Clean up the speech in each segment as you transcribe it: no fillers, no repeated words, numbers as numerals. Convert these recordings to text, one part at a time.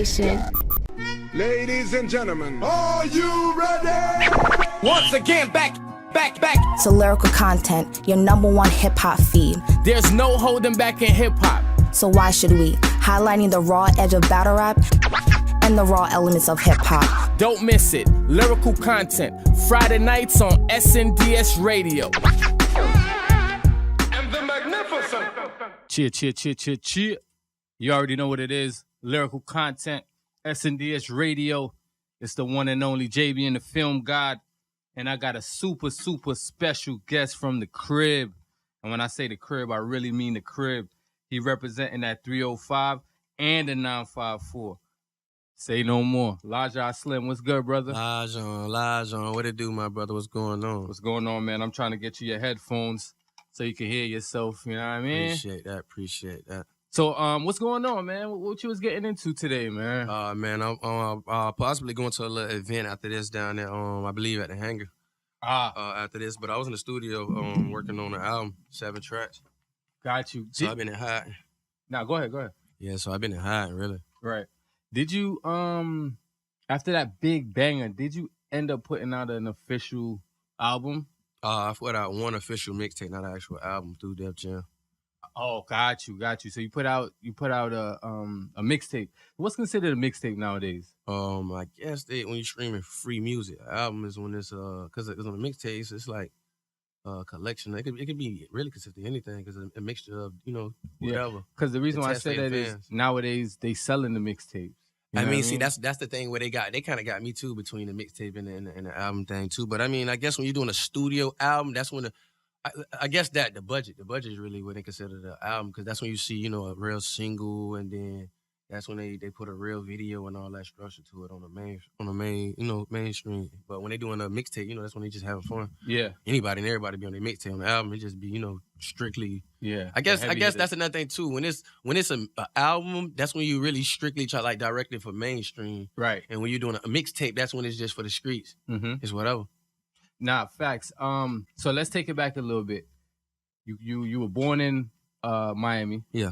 station. Ladies and gentlemen, are you ready? Once again, back. To Lyrical Content, your #1 hip-hop feed. There's no holding back in hip-hop. So why should we? Highlighting the raw edge of battle rap and the raw elements of hip-hop. Don't miss it. Lyrical Content, Friday nights on SNDS Radio. And the magnificent. Cheer. You already know what it is. Lyrical Content, SNDS Radio. It's the one and only JB and the Film God. And I got a super special guest from the crib. And when I say the crib, I really mean the crib. He representing that 305 and the 954. Say no more. Laja Slim, what's good, brother? Lajon, what it do, my brother? What's going on? What's going on, man? I'm trying to get you your headphones so you can hear yourself, you know what I mean? Appreciate that. So, what's going on, man? What you was getting into today, man? Man, I'm possibly going to a little event after this down there, I believe at the Hangar. After this, but I was in the studio working on the album, 7 tracks. Got you. So I've been in hiding. Now, go ahead. Yeah, so I've been in hiding, really. Right. Did you, after that big banger, did you end up putting out an official album? I put out one official mixtape, not an actual album, through Def Jam. Oh, got you. So you put out a mixtape. What's considered a mixtape nowadays? I guess when you're streaming free music, an album is when it's because on the mixtapes it's like a collection. It could be really consistent anything because a mixture of whatever. Because the reason why I say that is nowadays they selling the mixtapes. I mean, see, that's the thing where they kind of got me too between the mixtape and the album thing too. But I mean, I guess when you're doing a studio album, that's when I guess that the budget is really what they consider the album because that's when you see a real single and then that's when they put a real video and all that structure to it on the main mainstream. But when they doing a mixtape, that's when they just having fun. Yeah, anybody and everybody be on their mixtape. On the album, it just be strictly. Yeah, I guess that's another thing too. When it's an album, that's when you really strictly try like direct it for mainstream. Right. And when you're doing a mixtape, that's when it's just for the streets. Mm-hmm. It's whatever. Nah, facts. So let's take it back a little bit. You were born in Miami. Yeah.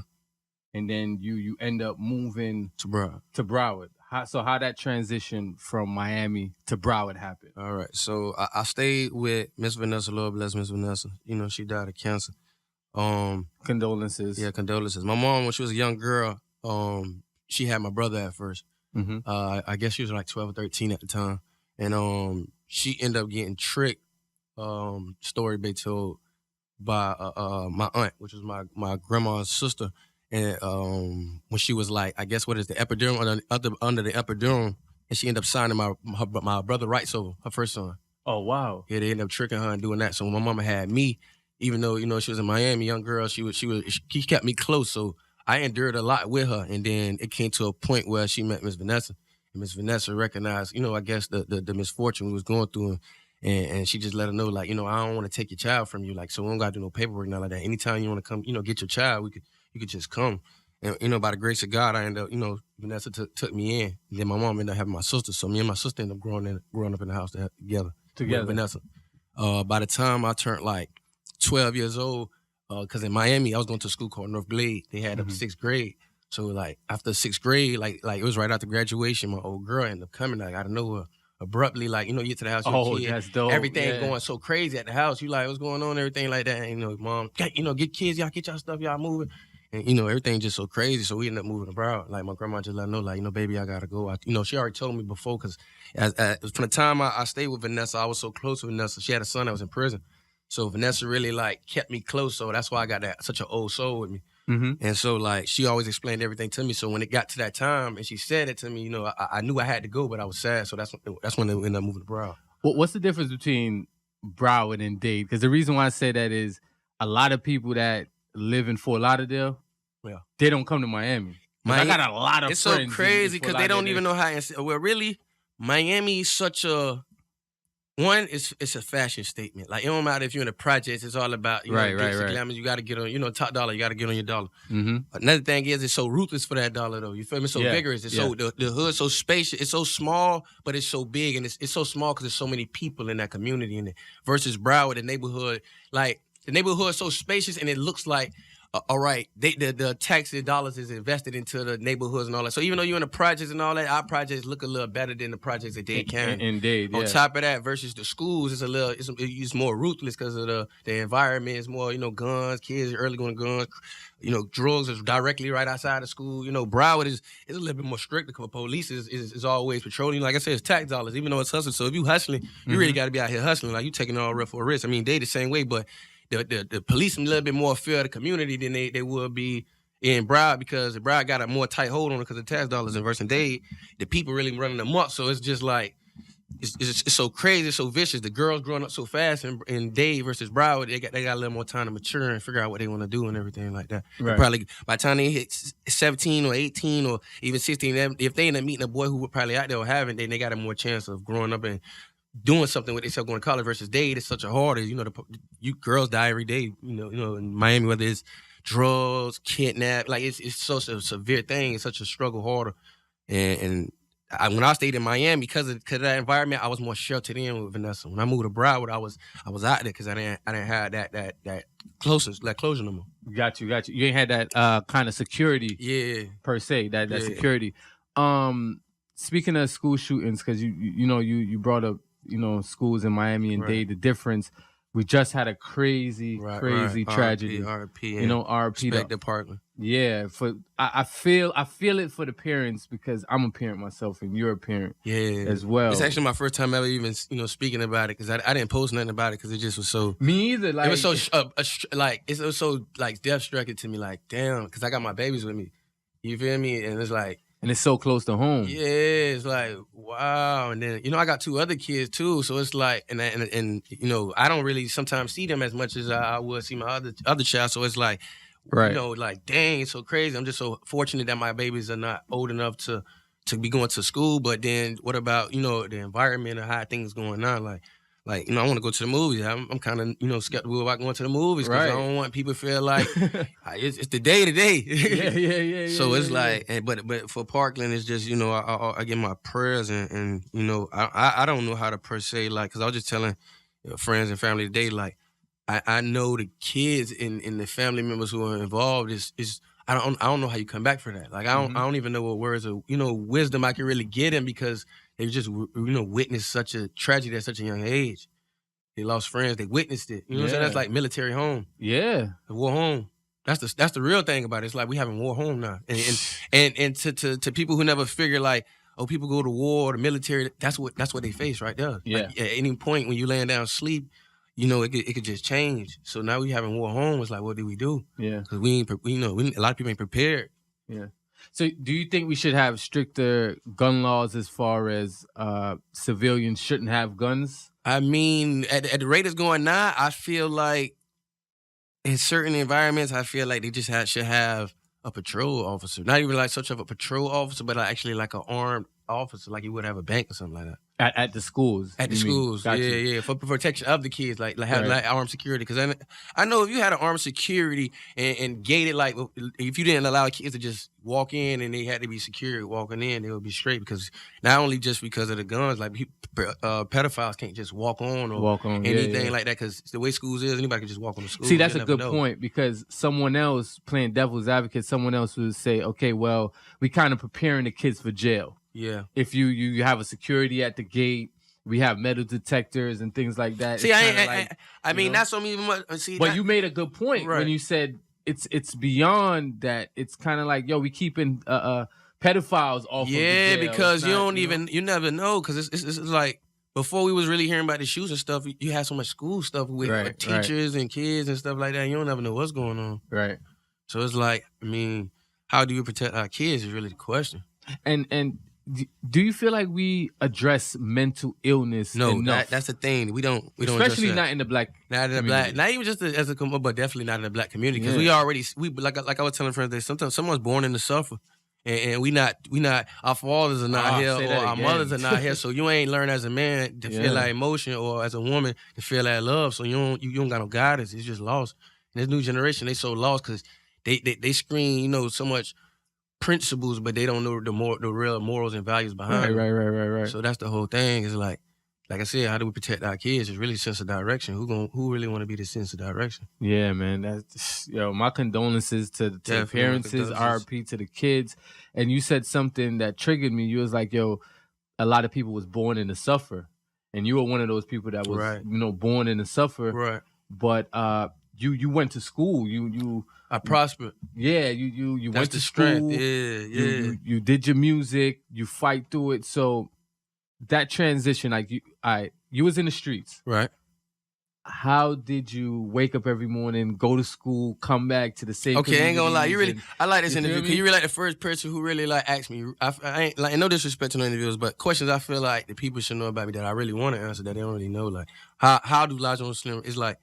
And then you end up moving to Broward. How that transition from Miami to Broward happened? All right. So I stayed with Miss Vanessa, Lord bless Miss Vanessa. She died of cancer. Condolences. Yeah, condolences. My mom, when she was a young girl, she had my brother at first. Mm-hmm. I guess she was like 12 or 13 at the time. And she ended up getting tricked, story they told, by my aunt, which was my grandma's sister. And when she was like, I guess what is the epidural, under the epidural, and she ended up signing my brother rights over her first son. Oh, wow. Yeah, they ended up tricking her and doing that. So when my mama had me, even though, she was in Miami, young girl, she kept me close. So I endured a lot with her. And then it came to a point where she met Miss Vanessa. And Miss Vanessa recognized, I guess the misfortune we was going through. And she just let her know, like, I don't want to take your child from you. Like, so we don't got to do no paperwork, nothing like that. Anytime you want to come, get your child, you could just come. And, by the grace of God, I ended up, Vanessa took me in. And then my mom ended up having my sister. So me and my sister ended up growing up in the house together. With Vanessa. By the time I turned like 12 years old, because in Miami, I was going to a school called North Glade. They had up to 6th grade. So like after 6th grade, like it was right after graduation, my old girl ended up coming like out of nowhere. Abruptly, like, you get to the house, you're a kid, that's dope. everything going so crazy at the house. You like, what's going on, everything like that. And, mom, get kids, y'all get y'all stuff, y'all moving. And, everything just so crazy. So we ended up moving abroad. Like, my grandma just let her know, like, baby, I got to go. She already told me before, because from the time I stayed with Vanessa, I was so close with Vanessa. She had a son that was in prison. So Vanessa really, like, kept me close. So that's why I got such an old soul with me. Mm-hmm. And so, like, she always explained everything to me. So when it got to that time and she said it to me, I knew I had to go, but I was sad. So that's when they ended up moving to Broward. What's the difference between Broward and Dade? Because the reason why I say that is a lot of people that live in Fort Lauderdale, they don't come to Miami. I got a lot of friends. It's so crazy because they don't even know how. Well, really, Miami is such a. One, it's a fashion statement. Like, it don't matter if you're in the projects, it's all about, right. glamour. You got to get on, top dollar, you got to get on your dollar. Mm-hmm. Another thing is, it's so ruthless for that dollar, though. You feel me? It's so vigorous. It's so, the hood's so spacious. It's so small, but it's so big. And it's so small because there's so many people in that community in it. Versus Broward, the neighborhood, like, the neighborhood is so spacious and it looks like all right, the tax dollars is invested into the neighborhoods and all that. So even though you're in the projects and all that, our projects look a little better than the projects that Dade County. Indeed, On top of that, versus the schools, it's more ruthless because of the environment. It's more, guns, kids early going to guns. Drugs is directly right outside of school. Broward is a little bit more strict because police is always patrolling. Like I said, it's tax dollars, even though it's hustling. So if you hustling, you really got to be out here hustling. Like you taking it all rough for a risk. I mean, they the same way, but the police a little bit more fear of the community than they would be in Broward, because Broward got a more tight hold on it because of tax dollars. And versus Dade, the people really running them up. So it's just like, it's so crazy, it's so vicious. The girls growing up so fast in Dade versus Broward, they got a little more time to mature and figure out what they want to do and everything like that. Right. Probably by the time they hit 17 or 18 or even 16, if they end up meeting a boy who would probably out there or haven't, then they got a more chance of growing up and doing something with themselves going to college. Versus Dade, it's such a harder. You girls die every day. In Miami, whether it's drugs, kidnap, like it's such a severe thing. It's such a struggle harder. And when I stayed in Miami, because of that environment, I was more sheltered in with Vanessa. When I moved to Broward, I was out there because I didn't have that closure no more. Got you. You ain't had that kind of security, per se. That security. Speaking of school shootings, because you brought up schools in Miami and Dade, the difference. We just had a crazy tragedy. RP. RP. Respect the Parkland. Yeah, I feel it for the parents, because I'm a parent myself and you're a parent as well. It's actually my first time ever even speaking about it, because I didn't post nothing about it because it just was so. Me either. Like, it was so it was so like death striking to me. Like damn, because I got my babies with me. You feel me? And it's like. And it's so close to home. Yeah, it's like, wow. And then, I got 2 other kids too. So it's like, and I don't really sometimes see them as much as I would see my other child. So it's like, like, dang, it's so crazy. I'm just so fortunate that my babies are not old enough to be going to school. But then what about, the environment and how things going on? Like, I want to go to the movies. I'm kind of, skeptical about going to the movies because I don't want people to feel like it's the day to day. Yeah. So it's like, but for Parkland, it's just, I get my prayers and I don't know how to per se, like, because I was just telling friends and family today, like, I know the kids and the family members who are involved is I don't know how you come back for that. Like, I don't even know what words of, wisdom I can really get them, because they just, witnessed such a tragedy at such a young age. They lost friends. They witnessed it. You know what I'm saying? That's like military home. Yeah. The war home. That's the real thing about it. It's like we having war home now. And to people who never figure like, oh, people go to war or the military, that's what they face right there. Yeah. Like, at any point when you laying down sleep, it could just change. So now we having war home. It's like, what do we do? Yeah. Because a lot of people ain't prepared. Yeah. So do you think we should have stricter gun laws as far as civilians shouldn't have guns? I mean, at the rate it's going now, I feel like in certain environments, I feel like they just should have a patrol officer. Not even like such of a patrol officer, but actually like an armed officer, like you would have a bank or something like that. At the schools? At the schools, yeah, for protection of the kids, like have like armed security. Because I know if you had an armed security and gated, like if you didn't allow kids to just walk in and they had to be secured walking in, they would be straight. Because not only just because of the guns, like pedophiles can't just walk on anything like that. Because the way schools is, anybody can just walk on the school. See, that's a good point, because someone else, playing devil's advocate, someone else would say, okay, well, we kind of preparing the kids for jail. Yeah. If you have a security at the gate, we have metal detectors and things like that. See, I mean, that's what even much. See, but you made a good point when you said it's beyond that. It's kind of like, yo, we keeping pedophiles off. Yeah, of the jail. because you never know, because it's like before we was really hearing about the shoots and stuff. You had so much school stuff with teachers and kids and stuff like that. You don't ever know what's going on. Right. So it's like, I mean, how do we protect our kids is really the question. And do you feel like we address mental illness enough? That's the thing. We don't especially not in the black black, not even just as a but definitely not in the black community, because we like I was telling friends that sometimes someone's born in to suffer, and we not our fathers are not here, or our mothers are not here, so you ain't learned as a man to feel that emotion, or as a woman to feel that love, so you don't got no guidance. It's just lost. And this new generation, they so lost because they screen so much principles, but they don't know the real morals and values behind it. Right. So that's the whole thing. It's like like I said, how do we protect our kids? It's really sense of direction. Who really want to be the sense of direction? Yeah, man. That's my condolences to the Definitely, parents, condolences. RP to the kids. And you said something that triggered me. You was like, yo, a lot of people was born in to suffer. And you were one of those people that was, Right. Born in to suffer. Right. But you went to school. I prospered. Yeah, you That's went the to strength. school. Yeah. You did your music. You fight through it. So that transition, like you was in the streets. Right. How did you wake up every morning, go to school, come back to the same? Okay, I ain't gonna lie. I like this you feel interview me? because you really like the first person who really like asked me. I ain't like no disrespect to no interviews, but questions I feel like the people should know about me that I really want to answer that they don't really know. Like how do Elijah on Slim? It's like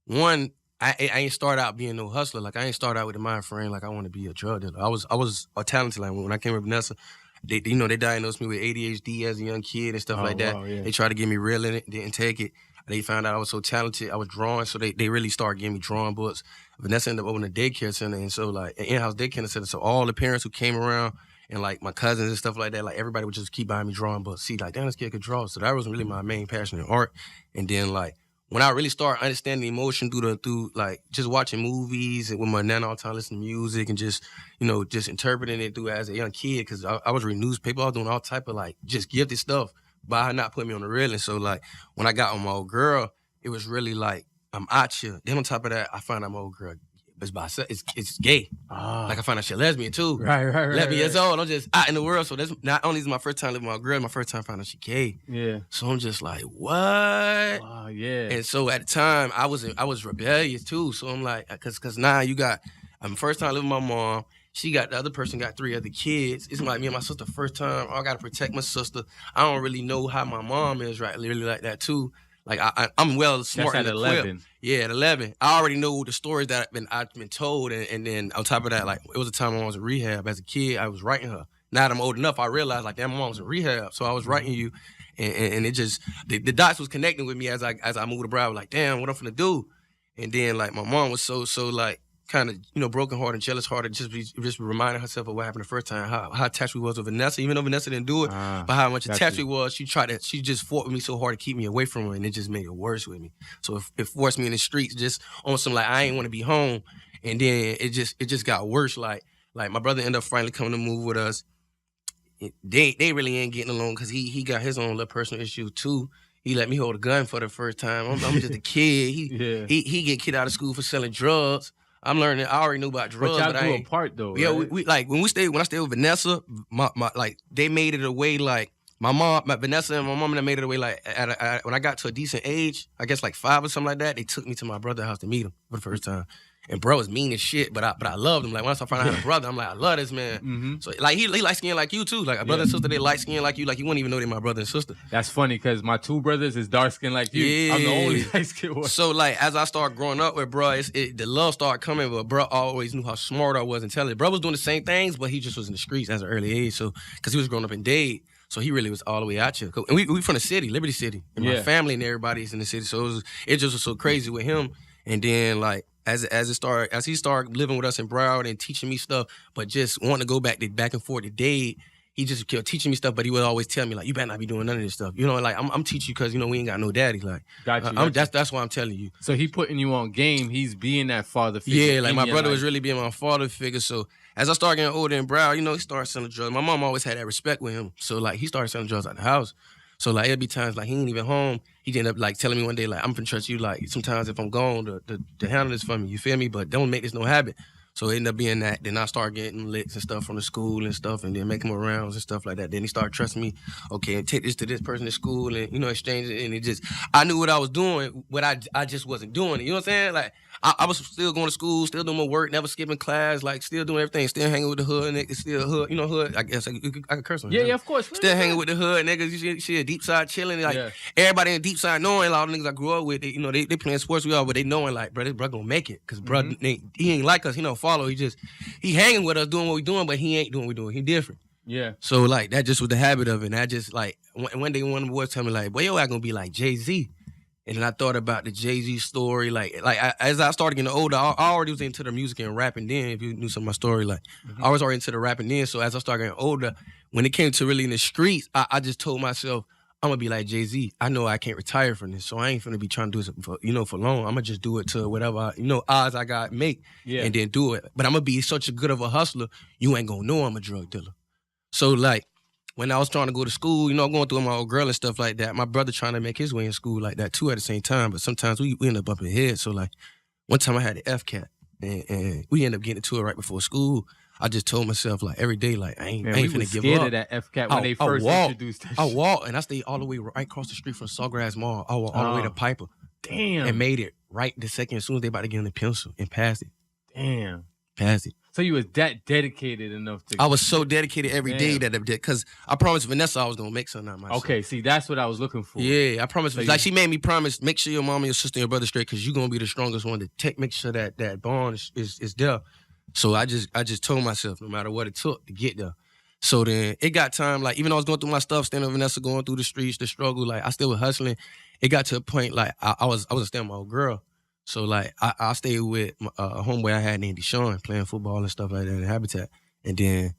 one. I ain't start out being no hustler. Like I ain't start out with the mind frame like I want to be a drug dealer. I was a talented. Like when I came with Vanessa, they diagnosed me with ADHD as a young kid and stuff like that. Wow, yeah. They tried to get me real in it, didn't take it. They found out I was so talented. I was drawing, so they really started giving me drawing books. Vanessa ended up opening a daycare center, and so like an in-house daycare center. So all the parents who came around and like my cousins and stuff like that, like everybody would just keep buying me drawing books. See, like damn, this kid could draw. So that wasn't really my main passion in art. And then like when I really started understanding emotion through like just watching movies and with my nana all the time listening to music and just just interpreting it through as a young kid because I was reading newspaper, I was doing all type of like just gifted stuff by her not putting me on the railing. So like when I got with my old girl, it was really like I'm out you. Then on top of that, I found out my old girl it's gay. Like I found out she lesbian too. Right. 11 years old. I'm just out in the world. So that's not only is my first time living with my girl, my first time finding out she gay. Yeah. So I'm just like, what? Oh, yeah. And so at the time, I was rebellious too. So I'm like, cause now you got, I'm first time living with my mom. The other person got 3 other kids. It's like me and my sister first time. I gotta protect my sister. I don't really know how my mom is, right? Really like that too. Like I'm well smart. That's at 11. Yeah, at 11. I already know the stories that I've been told, and then on top of that, like it was a time when I was in rehab as a kid. I was writing her. Now that I'm old enough, I realized like damn, my mom was in rehab, so I was writing you, and it just the dots was connecting with me as I moved to Broward. Like damn, what I'm finna do? And then like my mom was so like kind of broken hearted and jealous hearted, just reminding herself of what happened the first time, how attached we was with Vanessa, even though Vanessa didn't do it, but how much attached we was. She just fought with me so hard to keep me away from her, and it just made it worse with me. So it forced me in the streets, just on some like I ain't want to be home, and then it just got worse. Like my brother ended up finally coming to move with us. They really ain't getting along because he got his own little personal issues too. He let me hold a gun for the first time. I'm just a kid. He get kicked out of school for selling drugs. I'm learning. I already knew about drugs, but y'all grew apart though. Yeah, right? we like when I stayed with Vanessa, my like they made it a way like Vanessa and my mom and I made it a way like when I got to a decent age, I guess like 5 or something like that, they took me to my brother's house to meet him for the first time. And bro was mean as shit, but I loved him. Like once I found out I had a brother, I'm like, I love this man. Mm-hmm. So like he light skinned like you too. Like a brother and sister, they light skinned like you. Like you wouldn't even know they're my brother and sister. That's funny because my 2 brothers is dark skinned like you. Yeah. I'm the only light skinned one. So like as I started growing up with bro, the love started coming. But bro always knew how smart I was, intelligent. Bro was doing the same things, but he just was in the streets at an early age. So because he was growing up in Dade. So he really was all the way out here. And we from the city, Liberty City. And my family and everybody's in the city. So it just was so crazy with him. And then like as he started living with us in Broward and teaching me stuff, but just wanting to go back and forth to Dade, he just kept teaching me stuff, but he would always tell me like, you better not be doing none of this stuff. Like I'm teaching you because we ain't got no daddy. Like that's why I'm telling you. So he putting you on game. He's being that father figure. Yeah, like my brother was really being my father figure. So as I started getting older in Broward, he started selling drugs. My mom always had that respect with him. So like he started selling drugs out the house. So like it'd be times like he ain't even home. He'd end up like telling me one day like I'm gonna trust you like sometimes if I'm gone to handle this for me. You feel me? But don't make this no habit. So it ended up being that. Then I started getting licks and stuff from the school and stuff, and then making more rounds and stuff like that. Then he started trusting me. Okay, take this to this person at school, and exchange it. And it just, I knew what I was doing, but I just wasn't doing it. You know what I'm saying? Like I was still going to school, still doing my work, never skipping class, like still doing everything, still hanging with the hood niggas, still hood, hood. I guess I could curse on. Yeah, of course. Still hanging with the hood niggas. She a deep side chilling, like everybody in deep side knowing a lot of niggas I grew up with. They playing sports we all, but they knowing like, bro, this bro gonna make it, cause bro, he ain't like us. He don't follow. He hanging with us doing what we doing, but he ain't doing what we doing. He different. Yeah. So like that just was the habit of it. And I just like one day one of the boys tell me like, boy, your ass gonna be like Jay-Z. And then I thought about the Jay-Z story. As I started getting older, I already was into the music and rapping then. If you knew some of my story, I was already into the rapping then. So as I started getting older, when it came to really in the streets, I just told myself, I'm gonna be like Jay-Z. I know I can't retire from this, so I ain't finna be trying to do it for long. I'm gonna just do it to whatever odds I got make, and then do it. But I'm gonna be such a good of a hustler, you ain't gonna know I'm a drug dealer. So like when I was trying to go to school, going through my old girl and stuff like that, my brother trying to make his way in school like that too at the same time. But sometimes we end up bumping heads. So like one time I had the FCAT and we ended up getting into it right before school. I just told myself like every day, like I ain't finna give up. Scared of that FCAT when they first introduced that. I walked and I stayed all the way right across the street from Sawgrass Mall. I walked all the way to Piper. Damn. And made it right the second as soon as they about to get in the pencil and passed it. Damn. Passed it. So you was that dedicated enough to... I was so dedicated every day that because I promised Vanessa I was going to make something out of myself. Okay, see, that's what I was looking for. Yeah, I promised. So she made me promise, make sure your mom and your sister and your brother straight because you're going to be the strongest one to make sure that bond is there. So I just told myself, no matter what it took to get there. So then it got time, like even though I was going through my stuff, standing with Vanessa, going through the streets, the struggle, like I still was hustling. It got to a point like I was staying with my old girl. So like I stayed with a homeboy I had named Deshaun playing football and stuff like that in Habitat. And then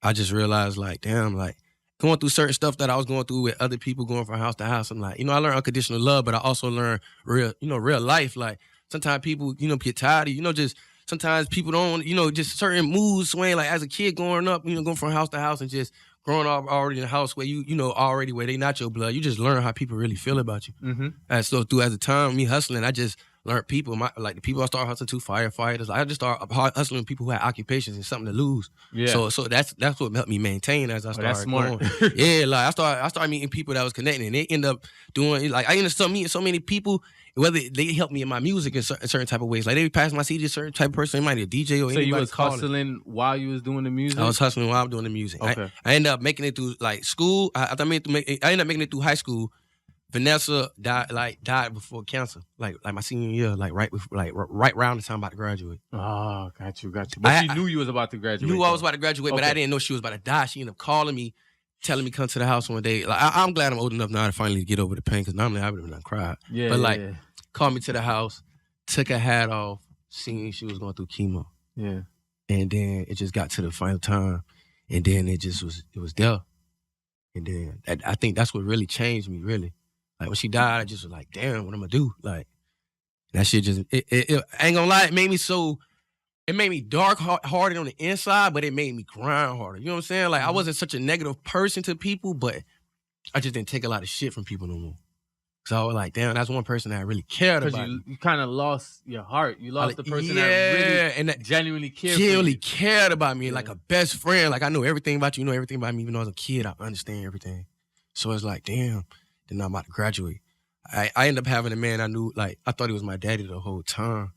I just realized like, damn, like going through certain stuff that I was going through with other people going from house to house. I'm like, I learned unconditional love, but I also learned real life. Like sometimes people, get tired of, just sometimes people don't, just certain moods swing. Like as a kid growing up, going from house to house and just growing up already in a house where already where they not your blood, you just learn how people really feel about you. Mm-hmm. And so through as the time me hustling, I just learned people, like the people I started hustling to, firefighters. I just started hustling people who had occupations and something to lose. Yeah. So that's what helped me maintain as I started. That's smart. Going. Yeah, like I started meeting people that was connecting, and they end up doing like I ended up meeting so many people. Whether they helped me in my music in certain type of ways, like they pass my CD to a certain type of person, it might be a DJ or anybody. So you was hustling while you was doing the music? I was hustling while I'm doing the music. Okay. I ended up making it through like school. I ended up making it through high school. Vanessa died before cancer, like my senior year, like right around the time I'm about to graduate. Oh, got you. But she knew you was about to graduate. Knew I was about to graduate, but I didn't know she was about to die. She ended up calling me, telling me come to the house one day. Like I'm glad I'm old enough now to finally get over the pain because normally I would have done cried. Yeah, but called me to the house, took her hat off, seeing she was going through chemo. Yeah, and then it just got to the final time, and then it was there, and then I think that's what really changed me, really. Like when she died, I just was like, damn, what am I gonna do? Like that shit just, it I ain't gonna lie, it made me dark hearted on the inside, but it made me grind harder. You know what I'm saying? Like I wasn't such a negative person to people, but I just didn't take a lot of shit from people no more. So I was like, damn, that's one person that I really cared about. Because you kind of lost your heart. You lost the person that really and that genuinely cared about me, like a best friend. Like I know everything about you, know everything about me. Even though I was a kid, I understand everything. So it's like, damn. Then I'm about to graduate. I ended up having a man I knew, like, I thought he was my daddy the whole time.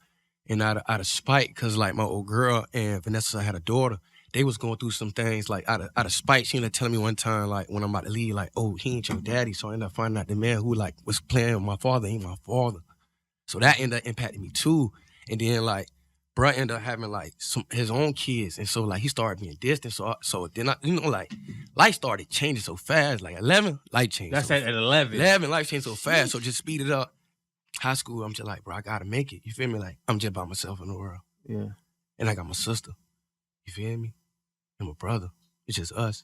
And out of spite, because, like, my old girl and Vanessa had a daughter, they was going through some things, like, out of spite. She ended up telling me one time, like, when I'm about to leave, like, oh, he ain't your daddy. So I ended up finding out the man who, like, was playing with my father ain't my father. So that ended up impacting me, too. And then, like, bruh ended up having, like, his own kids. And so, like, he started being distant. So then, life started changing so fast. Like, 11, life changed. That's at 11. 11, life changed so fast. So just speed it up. High school, I'm just like, bro, I got to make it. You feel me? Like, I'm just by myself in the world. Yeah. And I got my sister. You feel me? And my brother. It's just us.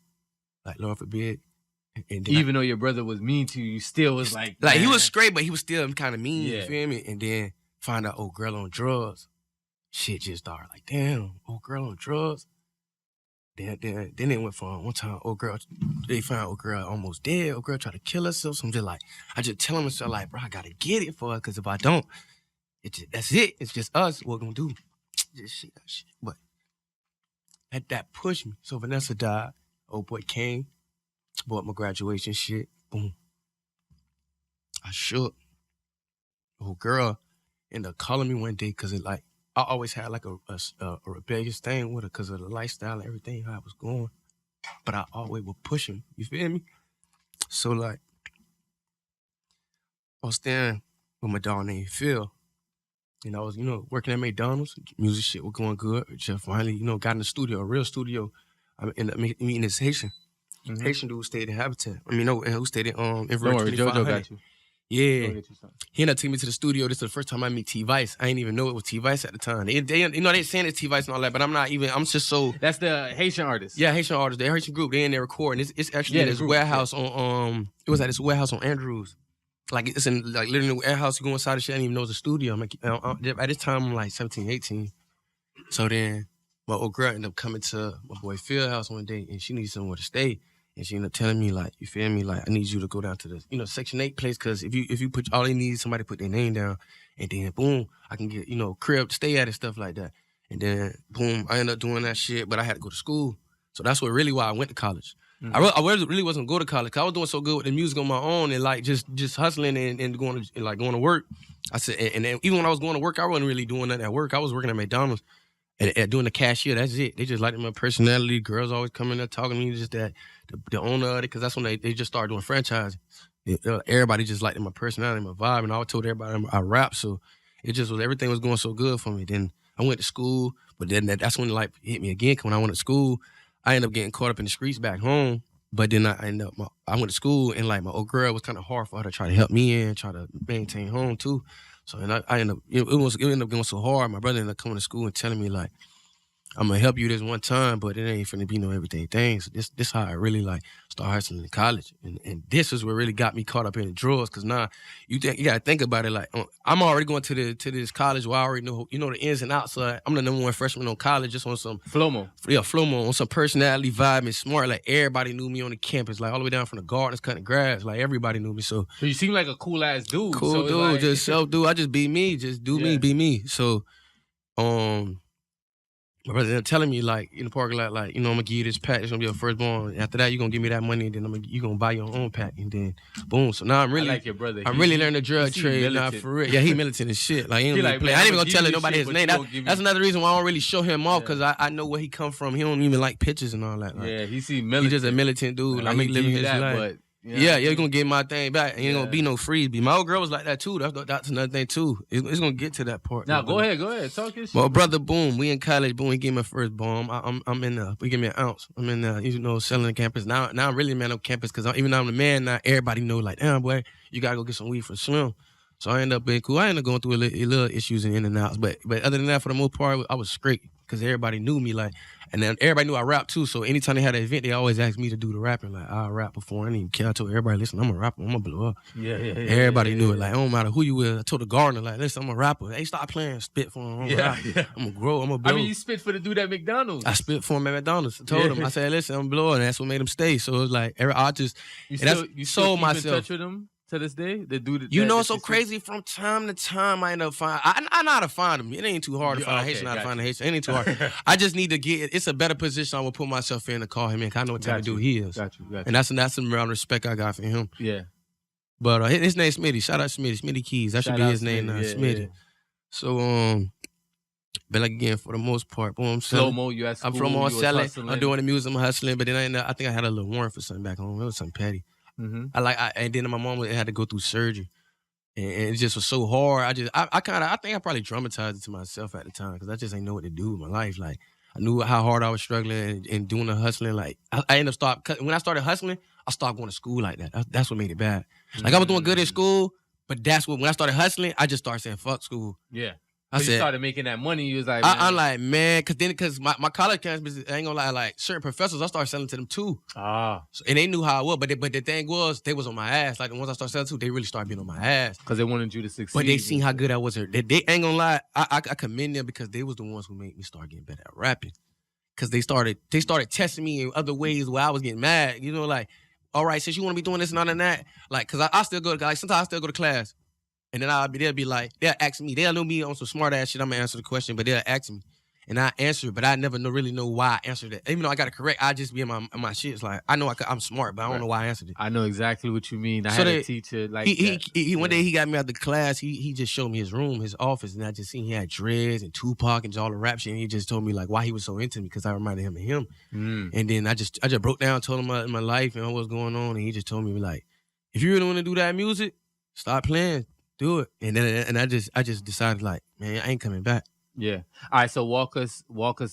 Like, Lord forbid. And even though your brother was mean to you, you still was like... Like, he was straight, but he was still kind of mean. Yeah. You feel me? And then find out, old girl on drugs. Shit just started like, damn, old girl on drugs. Then it went from one time, they found old girl almost dead. Old girl tried to kill herself. So I'm just like, I just tell myself like, bro, I gotta get it for her, because if I don't, that's it. It's just us. What we're gonna do? Just shit. But that pushed me. So Vanessa died. Old boy came, bought my graduation shit. Boom. I shook. Old girl ended up calling me one day because it like, I always had like a rebellious thing with her because of the lifestyle and everything, how I was going. But I always would push him. You feel me? So like, I was staying with my dog named Phil. And I was, working at McDonald's. Music shit was going good. Just finally, got in the studio, a real studio. I ended up meeting this Haitian. Mm-hmm. Haitian dude who stayed in Habitat. Who stayed in Don't worry, JoJo got you. Yeah. Go get you something. He ended up taking me to the studio. This is the first time I meet T-Vice. I didn't even know it was T-Vice at the time. They they saying it's T-Vice and all that, but I'm just so... That's the Haitian artist. Yeah, Haitian artist. The Haitian group. They in there recording. It's actually Yeah, in the this group, warehouse on it was at this warehouse on Andrews. Like it's in like literally in the warehouse. You go inside the shit. I didn't even know it was a studio. I'm like, at this time I'm like 17, 18. So then my old girl ended up coming to my boy Phil's house one day, and she needed somewhere to stay. And she ended up telling me, like, you feel me? Like, I need you to go down to the, Section 8 place, because if you put, all they need is somebody to put their name down, and then, boom, I can get, crib to stay at and stuff like that. And then, boom, I ended up doing that shit, but I had to go to school. So that's why I went to college. Mm-hmm. I really wasn't going to go to college, because I was doing so good with the music on my own and, like, just hustling and going to work. I said, and then even when I was going to work, I wasn't really doing that at work. I was working at McDonald's. At doing the cashier, that's it. They just liked my personality. Girls always coming there talking to me, just that the owner of it, because that's when they just started doing franchising. Everybody just liked my personality, my vibe, and I told everybody I rap, so it just was, everything was going so good for me. Then I went to school, but then that's when life hit me again. When I went to school, I ended up getting caught up in the streets back home. But then I went to school, and like my old girl, was kind of hard for her to try to help me and try to maintain home too. So and I ended up, it ended up going so hard. My brother ended up coming to school and telling me, like, I'm gonna help you this one time, but it ain't finna be no everyday thing. So this how I really like start hustling in college, and this is what really got me caught up in the drugs. Cause now you gotta think about it. Like, I'm already going to this college where I already know the ins and outs. So I'm the number one freshman on college, just on some Flomo. Yeah, Flomo, on some personality, vibe, and smart. Like, everybody knew me on the campus, like all the way down from the gardens, cutting grass. Like, everybody knew me. So you seem like a cool ass dude. Cool so dude, like... just self dude. I just be me, just do me, be me. So, my brother ended up telling me, like, in the parking lot, like, I'm gonna give you this pack. It's gonna be your firstborn. After that, you're gonna give me that money, and then you're gonna buy your own pack. And then, boom. So now I'm really, I like your brother. I'm really learning the drug trade now, for real. Yeah, he militant as shit. Like, he don't even play. I ain't even gonna tell nobody his name. That's another reason why I don't really show him off, because I know where he come from. He don't even like pictures and all that. Like, yeah, he militant. He just a militant dude. Like, he living his life. But, you're gonna get my thing back. Ain't gonna be no freebie. My old girl was like that too. That's another thing too. It's gonna get to that part. Now go ahead. Talk your shit. Well, brother, boom. We in college. Boom. He gave me my first bomb. I'm in there. He gave me an ounce. I'm in there. Selling the campus. Now I'm really a man on campus, because even though I'm the man now, everybody know, like, damn boy, you gotta go get some weed for Slim. So I end up being cool. I ended up going through a little issues in and outs, but other than that, for the most part, I was straight, because everybody knew me, like, and then everybody knew I rap too. So anytime they had an event, they always asked me to do the rapping. Like, I rap before. I didn't even care. I told everybody, listen, I'm a rapper. I'm gonna blow up. Yeah. Everybody knew it. Like, it don't matter who you is. I told the gardener, like, listen, I'm a rapper. Hey, stop playing. Spit for him. I'm gonna grow. I'm gonna blow. I mean, you spit for the dude at McDonald's. I spit for him at McDonald's. I told him. I said, listen, I'm blowing. And that's what made him stay. So it was like, I just, you sold keep myself. In touch with him to this day? The dude. It's so crazy. From time to time, I end up finding. I know how to find him. It ain't too hard to find a Haitian. How to find a Haitian. It ain't too hard. I just need to get. It's a better position I will put myself in to call him in. Cause I know what type of dude he is. Got you. And that's some amount of respect I got for him. Yeah. But his name's Smitty. Shout out Smitty. Smitty Keys. That should be his name now. Smitty. Yeah. So but like, again, for the most part, boom, I'm selling. Slow-mo, you at school, I'm from all selling. Hustling. I'm doing the music, I'm hustling. But then I think I had a little warrant for something back home. It was something petty. Mm-hmm. And then my mom had to go through surgery, and it just was so hard. I think I probably traumatized it to myself at the time, because I just ain't know what to do with my life. Like, I knew how hard I was struggling and doing the hustling. Like, I ended up when I started hustling, I stopped going to school like that. That's what made it bad. Like, I was doing good at school, but when I started hustling, I just started saying fuck school. Yeah. I said, you started making that money, you was like, I'm like, man, because my college campus, I ain't gonna lie, like, certain professors, I started selling to them too. So, and they knew how I was, but the thing was, they was on my ass. Like, the ones I started selling to, they really started being on my ass. Because they wanted you to succeed. But they seen how good I was. They ain't gonna lie, I commend them, because they was the ones who made me start getting better at rapping. Because they started testing me in other ways where I was getting mad. Like, all right, since you want to be doing this and all that, like, because I still go to, like, sometimes I still go to class. And then they'll be like, they'll ask me. They'll know me on some smart ass shit. I'm gonna answer the question, but they'll ask me, and I answer it, but I never really know why I answered it. Even though I got it correct, I just be in my shit. It's like, I know I'm smart, but I don't know why I answered it. I know exactly what you mean. I had a teacher like he one day he got me out the class. He just showed me his room, his office, and I just seen he had dreads and Tupac and all the rap shit. And he just told me, like, why he was so into me, because I reminded him of him. And then I just broke down, told him my life and what's going on, and he just told me, like, if you really want to do that music, stop playing. Do it. And I just decided, like, man, I ain't coming back. Yeah. All right, so walk us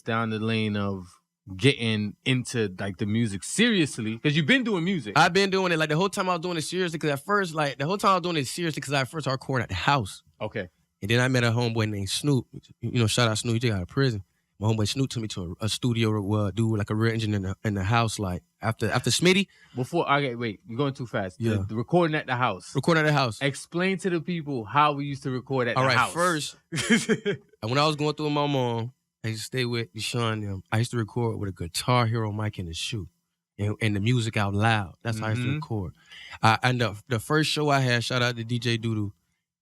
down the lane of getting into like the music seriously? Because you've been doing music. I've been doing it like the whole time I was doing it seriously. Because at first, like the whole time I was doing it seriously, because I first recorded at the house, Okay. and then I met a homeboy named Snoop. You know, shout out Snoop. He just got out of prison. My homeboy Snoop took me to a studio, do like a real engineer in the house. Like after Smitty, Wait, you're going too fast. Yeah. The recording at the house. recording at the house. Explain to the people how we used to record at All the right, house. first, when I was going through with my mom, I used to stay with Deshaun and them. I used to record with a Guitar Hero mic in the shoe, and the music out loud. That's how I used to record. And the first show I had, shout out to DJ Doodoo,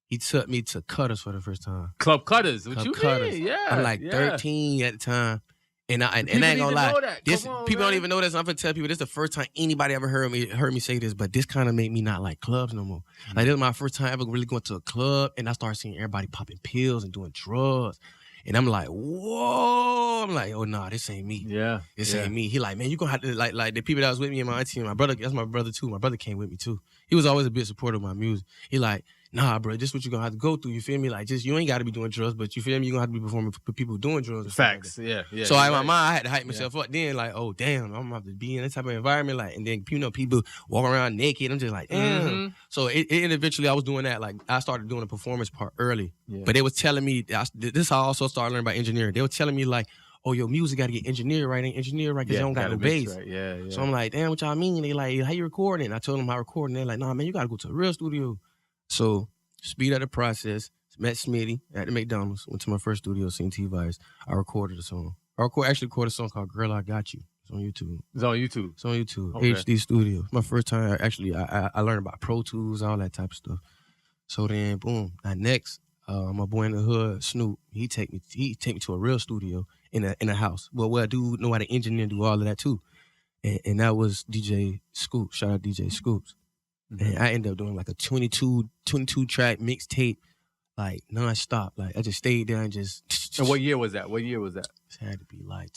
he took me to Cutters for the first time. Club Cutters. What Club you Cutters. mean? Yeah. I'm like yeah. 13 at the time. And I ain't People gonna need to lie. know that. This Come on, people man. don't even know this. I'm gonna tell people this is the first time anybody ever heard me say this, but this kind of made me not like clubs no more. Like this was my first time ever really going to a club, and I started seeing everybody popping pills and doing drugs. And I'm like, whoa. I'm like, oh nah, this ain't me. Yeah. This yeah. ain't me. He like, man, you gonna have to like the people that was with me and my auntie and my brother, that's my brother too. My brother came with me too. He was always a big supporter of my music. He like, nah, bro, this is what you're gonna have to go through. You feel me? Like, just you ain't gotta be doing drugs, but you feel me? You're gonna have to be performing for people doing drugs. and stuff like Facts. that. Yeah. So you're in my right. mind, I had to hype myself up. Then like, oh damn, I'm gonna have to be in this type of environment. Like, and then people walk around naked. I'm just like, damn. Mhm. So it eventually I was doing that. Like I started doing the performance part early. Yeah. But they was telling me this I also started learning about engineering. They were telling me like, oh, your music got to get engineered right, ain't engineered right because you don't got gotta no mix bass. right. Yeah. So I'm like, damn, what y'all mean? They like, how you recording? I told them how I recording. They're like, nah, man, you gotta go to a real studio. So speed up the process. Met Smitty at the McDonald's. Went to my first studio, seen T-Vice. I recorded a song. Actually recorded a song called Girl, I Got You. It's on YouTube. It's on YouTube. It's on YouTube. Okay. HD Studio. My first time, I learned about Pro Tools, all that type of stuff. So then, boom. Next, my boy in the hood, Snoop, he take me to a real studio in a house. Well, I do know how to engineer and do all of that too. And that was DJ Scoops. Shout out DJ Scoops. And I ended up doing like a 22 track mixtape, like nonstop. Like I just stayed there and just. And what year was that? It had to be like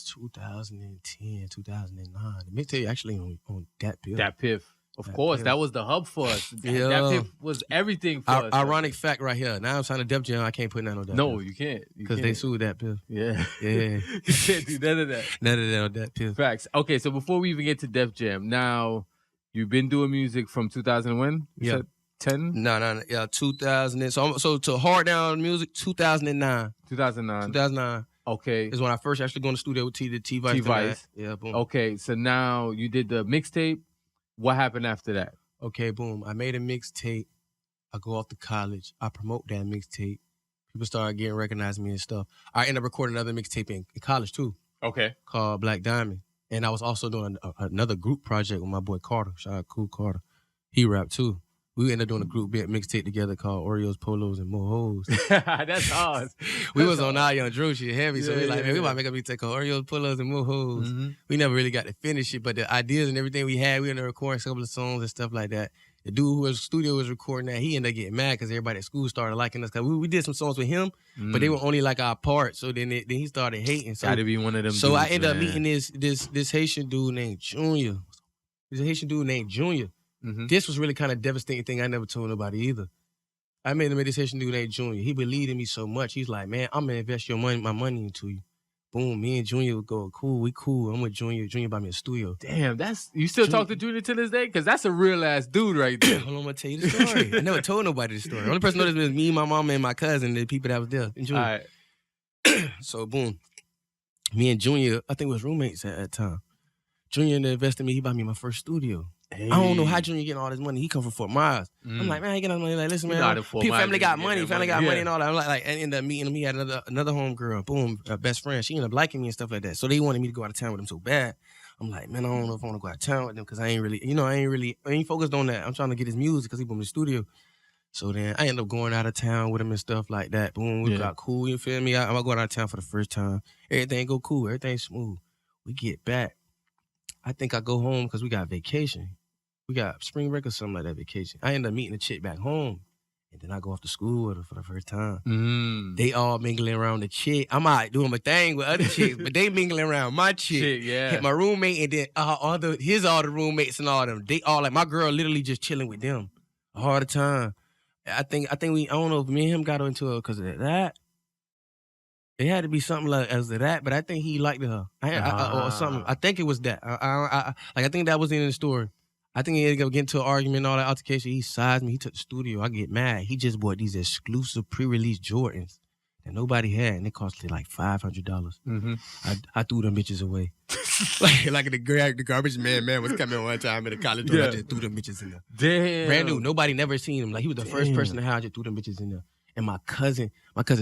2010, 2009. The mixtape actually on Dat Piff. Dat Piff. Of Dat course, Piff. that was the hub for us. Yeah. Dat Piff was everything for us. Ironic fact right here. Now I'm signing a Def Jam. I can't put none on that. No, you can't. Because they sued Dat Piff. Yeah. Yeah. You can't do none of that. None of that on Dat Piff. Facts. Okay, so before we even get to Def Jam, now you've been doing music from 2000 when? You Yeah. said 10? No. Yeah, 2000. So to hard down music, 2009. 2009. 2009 Okay. is when I first actually go to the studio with T-Vice. T-Vice. Yeah, boom. Okay, so now you did the mixtape. What happened after that? Okay, boom. I made a mixtape. I go off to college. I promote that mixtape. People started getting recognizing me and stuff. I ended up recording another mixtape in college too, Okay. called Black Diamond. And I was also doing another group project with my boy Carter. Shout out Cool Carter. He rapped too. We ended up doing a group mixtape together called Oreos, Polos, and More Hoes. That's ours. We was on our Young Drew shit heavy, so Yeah, we like, yeah, man, we yeah. might make a mixtape called Oreos, Polos, and More Hoes. Mhm. We never really got to finish it, but the ideas and everything we had, we ended up recording a couple of songs and stuff like that. The dude who was in the studio was recording that. He ended up getting mad because everybody at school started liking us. Cause we did some songs with him, but they were only like our part. So then he started hating. So Gotta be one of them. So I dudes, ended up man. meeting this Haitian dude named Junior. There's a Haitian dude named Junior. Mhm. This was really kind of devastating thing. I never told nobody either. I made him a this Haitian dude named Junior. He believed in me so much. He's like, man, I'm gonna invest my money into you. Boom, me and Junior would go, cool, we cool. I'm with Junior. Junior bought me a studio. Damn, you still talk to Junior to this day? Because that's a real ass dude right there. Hold on, I'm gonna tell you the story. I never told nobody the story. The only person who knows was me, my mama, and my cousin, the people that was there. And All Junior. right. So boom, me and Junior, I think we was roommates at that time. Junior invested in me. He bought me my first studio. I don't know how Junior getting all this money. He come from Fort Myers. I'm like, man, I ain't getting all this money. Like, listen, You man, know how the Fort people, Myers family niggas got get money. their Family money. got money Yeah. and all that. I'm like, I ended up meeting him. He had another homegirl, boom, best friend. She ended up liking me and stuff like that. So they wanted me to go out of town with them so bad. I'm like, man, I don't know if I want to go out of town with them because I ain't focused on that. I'm trying to get his music because he put me in the studio. So then I ended up going out of town with him and stuff like that. Boom, we got cool, you feel me? I'm going out of town for the first time. Everything go cool, everything smooth. We get back. I think I go home because we got vacation. We got spring break or something like that vacation. I end up meeting the chick back home. And then I go off to school with her for the first time. They all mingling around the chick. I'm out doing my thing with other chicks, but they mingling around my chick. Shit, yeah. Hit my roommate and then all the roommates and all them. They all like my girl literally just chilling with them all the time. I don't know if me and him got into it because of that. It had to be something like as to that, but I think he liked her. Or something. I think it was that. I think that was in the story. I think he ended up getting into an argument and all that altercation. He sized me. He took the studio. I get mad. He just bought these exclusive pre-release Jordans that nobody had, and they costed like $500. Mm-hmm. I threw them bitches away. like the garbage man was coming one time in the college. I just threw them bitches in there. Damn. Brand new. Nobody never seen him. Like he was the first person in the house. I just threw them bitches in there. And my cousin's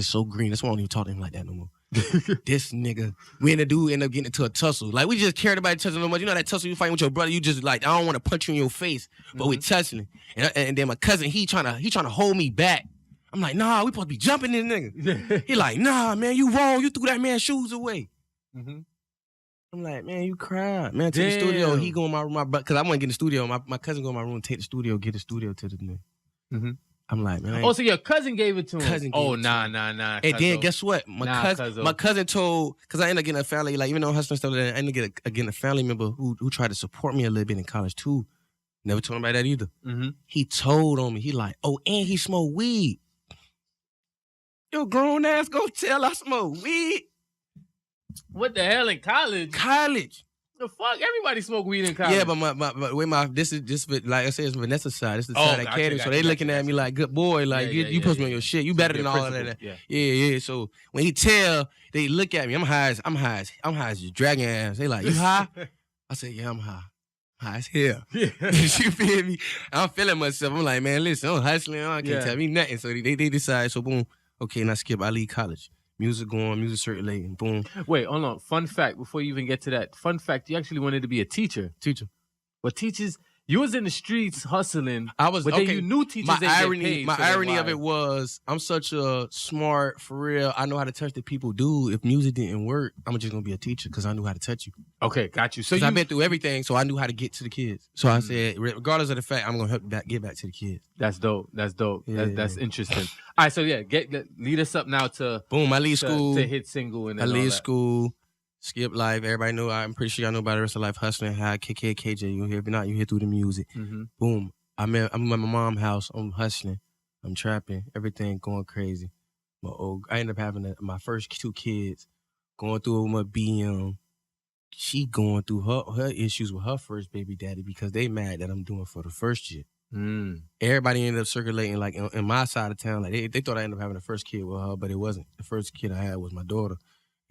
so green. That's why I don't even talk to him like that no more. This nigga, we and the dude end up getting into a tussle. Like we just cared about each other no much. You know that tussle you fighting with your brother. You just like I don't want to punch you in your face, but we tussling. And then my cousin he trying to hold me back. I'm like, nah, we supposed to be jumping this nigga. He like, nah, man, you wrong. You threw that man's shoes away. Mm-hmm. I'm like, man, you cried. Man, to the studio. He go in my room, because I want to get in the studio. My cousin go in my room, take the studio, get the studio to the nigga. Mm-hmm. I'm like, man. Oh, so your cousin gave it to him? Nah. And then guess what? My cousin told, because I ended up getting a family, like even though hustling stuff, I ended up getting a family member who tried to support me a little bit in college too. Never told him about that either. Mm-hmm. He told on me. He like, oh, and he smoked weed. Your grown ass go tell I smoke weed. What the hell in college? The fuck? Everybody smoke weed in college. Yeah, but this is like I said, it's Vanessa's side. It's the side that caters. So they looking at me like, good boy, like you supposed to be on your shit. You better than all of that. Yeah. So when he tell, they look at me. I'm high as a dragon ass. They like, you high? I said, yeah, I'm high. High as hell. Yeah. You feel me? I'm feeling myself. I'm like, man, listen, I'm hustling. I can't tell me nothing. So they decide. So boom, okay, now skip. I leave college. Music going, music circulating, boom. Wait, hold on. Fun fact, before you even get to that. Fun fact, you actually wanted to be a teacher. But teachers, you was in the streets hustling. But then you knew teachers didn't get paid. My irony of it was, I'm such a smart, for real, I know how to touch the people. Dude, if music didn't work, I'm just going to be a teacher because I knew how to touch you. Okay, got you. So I've been through everything, so I knew how to get to the kids. So I said, regardless of the fact, I'm going to help get back to the kids. That's dope. Yeah, that's interesting. All right, so lead us up now to... Boom, I leave school. To hit single and I leave school. Skip Life. Everybody know. I'm pretty sure y'all know about the rest of life. Hustling High, KK, KJ. You hear? If not, you hear through the music. Mm-hmm. Boom. I'm at my mom's house. I'm hustling. I'm trapping. Everything going crazy. I ended up having my first 2 kids. Going through my BM. She going through her issues with her first baby daddy because they mad that I'm doing for the first year. Everybody ended up circulating like in my side of town. Like they thought I ended up having the first kid with her, but it wasn't. The first kid I had was my daughter.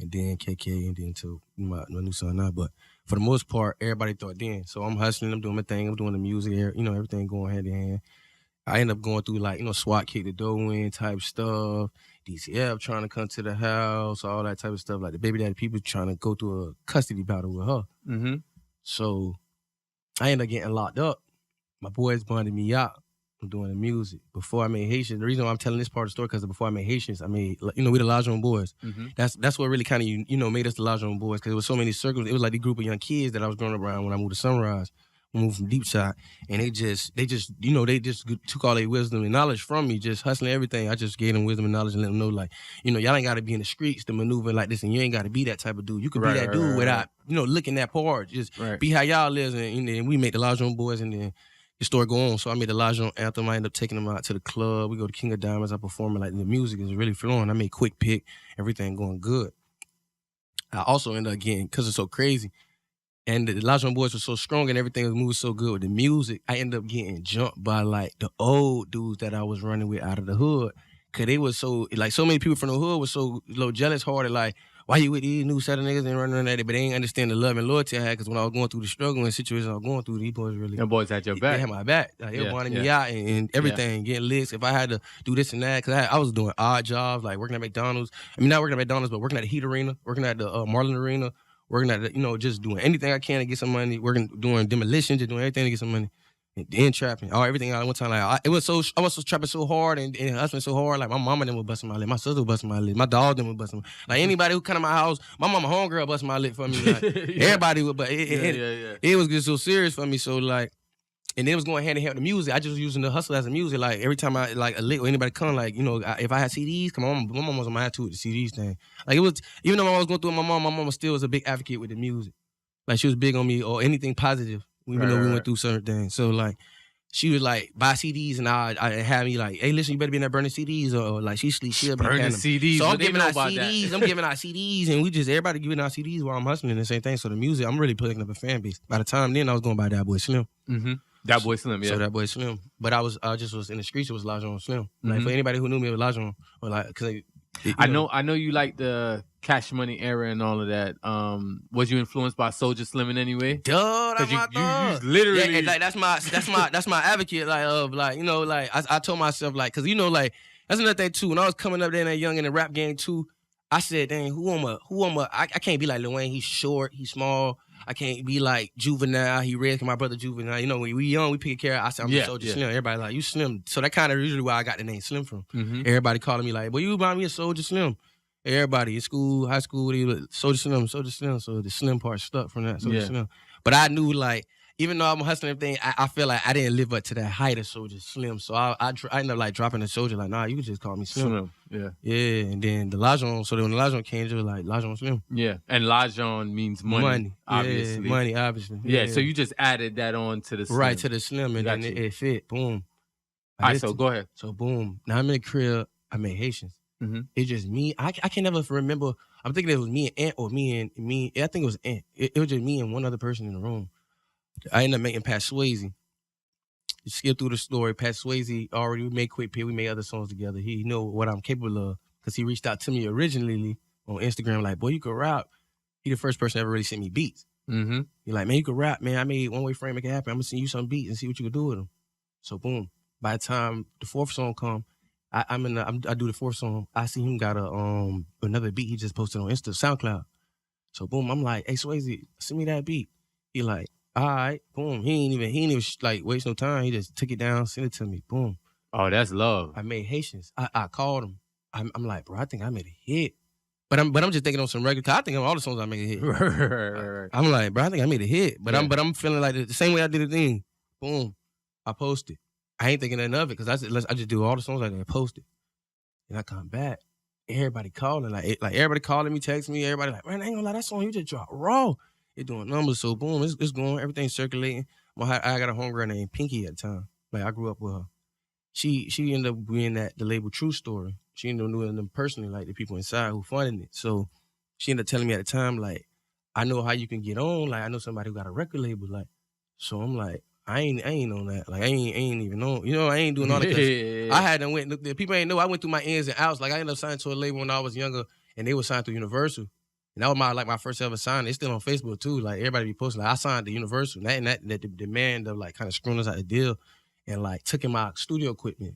And then KK, and then to my new son now. But for the most part, everybody thought then. So I'm hustling, I'm doing my thing, I'm doing the music, everything going hand in hand. I end up going through like, SWAT kick the door in type stuff, DCF trying to come to the house, all that type of stuff. Like the baby daddy people trying to go through a custody battle with her. Mm-hmm. So I end up getting locked up. My boys bonded me out. I'm doing the music. Before I made Haitians, the reason why I'm telling this part of the story, because before I made Haitians, I made, we the Lajon Boys. Mm-hmm. That's what really kind of, made us the Lajon Boys, because there was so many circles. It was like the group of young kids that I was growing around when I moved to Sunrise, moved from Deep Side, and they just took all their wisdom and knowledge from me, just hustling everything. I just gave them wisdom and knowledge and let them know, like, y'all ain't got to be in the streets to maneuver like this, and you ain't got to be that type of dude. You could be that dude without, looking that part. Just be how y'all live, and then we make the Lajon Boys, and then the story go on. So I made the Lajon anthem. I ended up taking them out to the club. We go to King of Diamonds. I perform it. Like the music is really flowing. I made Quick Pick. Everything going good. I also ended up getting, because it's so crazy, and the Lajon Boys were so strong and everything was moving so good with the music, I ended up getting jumped by like the old dudes that I was running with out of the hood. Cause they was so many people from the hood was so jealous hearted, like, why you with these new set of niggas and running at it? But they ain't understand the love and loyalty I had, because when I was going through the struggle and situations I was going through, these boys really... Them boys had your back. They had my back. Like, they wanted me out and everything, getting licks. If I had to do this and that, because I was doing odd jobs, like working at McDonald's. I mean, not working at McDonald's, but working at the Heat Arena, working at the Marlin Arena, working at the, just doing anything I can to get some money, doing demolition, just doing everything to get some money. And then trapping, everything. One time, I was trapping so hard and hustling so hard. Like my mama them was busting my lip, my sister was busting my lip, my dog them was busting. Like anybody who come to my house, my mama homegirl busting my lip for me. Like, everybody would, but it was just so serious for me. So like, and it was going hand in hand with the music. I just was using the hustle as a music. Like every time I like a lick or anybody come, like if I had CDs, come on, my mom was on my attitude with the CDs thing. Like it was, even though I was going through it with my mom still was a big advocate with the music. Like she was big on me or anything positive. Even though we went through certain things. So like, she would like buy CDs and I have me like, hey, listen, you better be in there burning CDs or like she'll be burning CDs. So I'm What they giving know out about CDs. that? I'm giving out CDs and everybody giving out CDs while I'm hustling the same thing. So the music, I'm really picking up a fan base. By the time then I was going by That Boy Slim. Mm-hmm. That Boy Slim, yeah. So That Boy Slim. But I just was in the streets, it was Lajon Slim. Like for anybody who knew me, it was Lajon. Or like, cause I know you like the Cash Money era and all of that. Was you influenced by Soulja Slim in any way? Duh, that's my thought. You literally yeah, like that's my advocate. Like like you know like I told myself like because you know like that's another thing too. When I was coming up there and young in the rap game too, I said, dang, who am I can't be like Lil Wayne. He's short, he's small. I can't be like Juvenile. He red, my brother Juvenile. You know, when we young, we pick care. I said, I'm Soulja Slim. Everybody like, you Slim. So that kind of usually where I got the name Slim from. Everybody calling me like, well, you remind me of Soulja Slim. Everybody in school, high school, they were Soulja Slim. So the Slim part stuck from that, Soulja Slim. But I knew like, even though I'm hustling everything, I feel like I didn't live up to that height of Soulja Slim. So I ended up like dropping the Soulja, like, nah, you could just call me Slim. Yeah. Yeah, and then the Lajon, so then when the Lajon came, it was like Lajon Slim. Yeah, and Lajon means money. Obviously. Yeah, money, obviously. Yeah, so you just added that on to the Slim. Right, to the Slim, and then it fit. Boom. All right, so go ahead. So boom. Now I'm in the crib, I made Haitians. It's just me. I can never remember. I'm thinking it was me and Ant or me. I think it was Ant. It was just me and one other person in the room. I ended up making Pat Swayze. Skip through the story. Pat Swayze already made Quick Pit. We made other songs together. He know what I'm capable of because he reached out to me originally on Instagram like, boy, you can rap. He the first person ever really sent me beats. He like, man, you can rap, man. I made One Way Frame, make it happen. I'm gonna send you some beats and see what you can do with them. So boom. By the time the fourth song come, I do the fourth song. I see him got another beat he just posted on SoundCloud. So boom, I'm like, hey Swayze, send me that beat. He like, all right, boom. He ain't even like waste no time. He just took it down, sent it to me. Boom. Oh, that's love. I made Haitians. I called him. I'm like, bro, I think I made a hit. But I'm just thinking on some regular. Cause I think on all the songs I made a hit. Right. I'm like, bro, I think I made a hit. But I'm feeling like the same way I did the thing. Boom. I posted. I ain't thinking nothing of it because I just do all the songs like that and post it. And I come back. Everybody calling, like everybody calling me, texting me. Everybody like, man, I ain't gonna lie, that song you just dropped raw. It doing numbers, so boom, it's going, everything's circulating. I got a homegirl named Pinky at the time. Like I grew up with her. She ended up being the label True Story. She ended up knowing them personally, like the people inside who funded it. So she ended up telling me at the time, like, I know how you can get on. Like I know somebody who got a record label. Like, so I'm like, I ain't on that. Like I ain't even on. You know, I ain't doing all that. I had them the people ain't know. I went through my ins and outs. Like I ended up signing to a label when I was younger, and they were signed through Universal. And that was my first ever sign. It's still on Facebook too. Like everybody be posting. Like I signed to Universal. And that the man of like kind of screwing us out the deal, and like took in my studio equipment.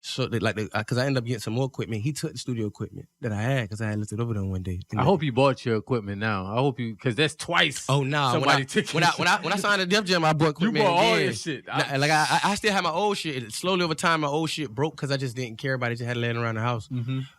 So because I ended up getting some more equipment. He took the studio equipment that I had because I had lifted over them one day. I hope you bought your equipment now. I hope you, because that's twice. Oh no! Somebody when I signed to Def Jam, I bought equipment. You bought all again. your shit. I still have my old shit. Slowly over time, my old shit broke because I just didn't care about it. Just had it laying around the house.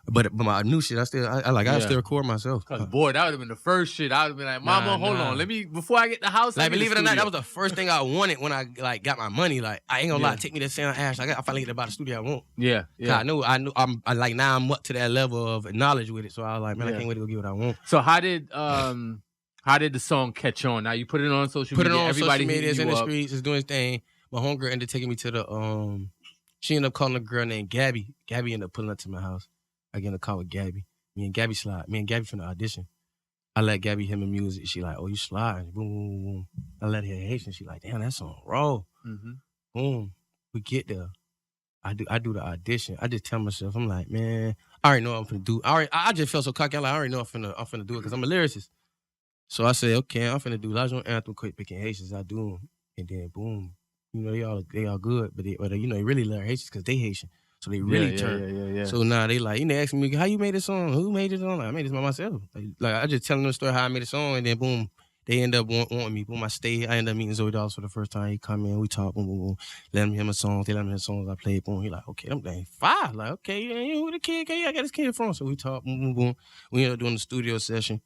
But my new shit, I still record myself. Cause boy, that would have been the first shit. I would have been like, Mama, hold on, let me before I get the house. Like believe it or not, that was the first thing I wanted when I like got my money. Like I ain't gonna lie, take me to San Ash. I finally get about the studio I want. Yeah. I knew. I'm like now I'm up to that level of knowledge with it. So I was like, man, I can't wait to go get what I want. So how did the song catch on? Now you put it on social media. Everybody social media, it's in the streets, it's doing its thing. My homegirl ended up taking me to the she ended up calling a girl named Gabby. Gabby ended up pulling up to my house. I get a call with Gabby. Me and Gabby from the audition. I let Gabby hear my music. She like, oh, you slide. Boom, boom, boom. I let her hear Haitian. She like, damn, that song raw. Boom. We get there. I do the audition. I just tell myself, I'm like, man, I already know what I'm finna do. I just felt so cocky. I'm like, I already know I'm finna do it because I'm a lyricist. So I said, okay, I'm finna do Lajon Anthem, Quick Picking Haitians. I do them. And then boom. You know, they all good, but they really learn Haitians because they Haitian. So they really turn. Yeah. So now they like, you know, asking me, how you made this song? Who made this song? Like, I made this by myself. Like I just telling them the story how I made the song, and then boom, they end up wanting me. Boom, I end up meeting Zoe Dawes for the first time. He come in, we talk, boom, boom, boom. Let him hear my songs. They let me hear the songs I played. Boom, he like, okay, I'm dang fire. Like, okay, you know who the kid? I got this kid from. So we talk, boom, boom, boom. We end up doing the studio session.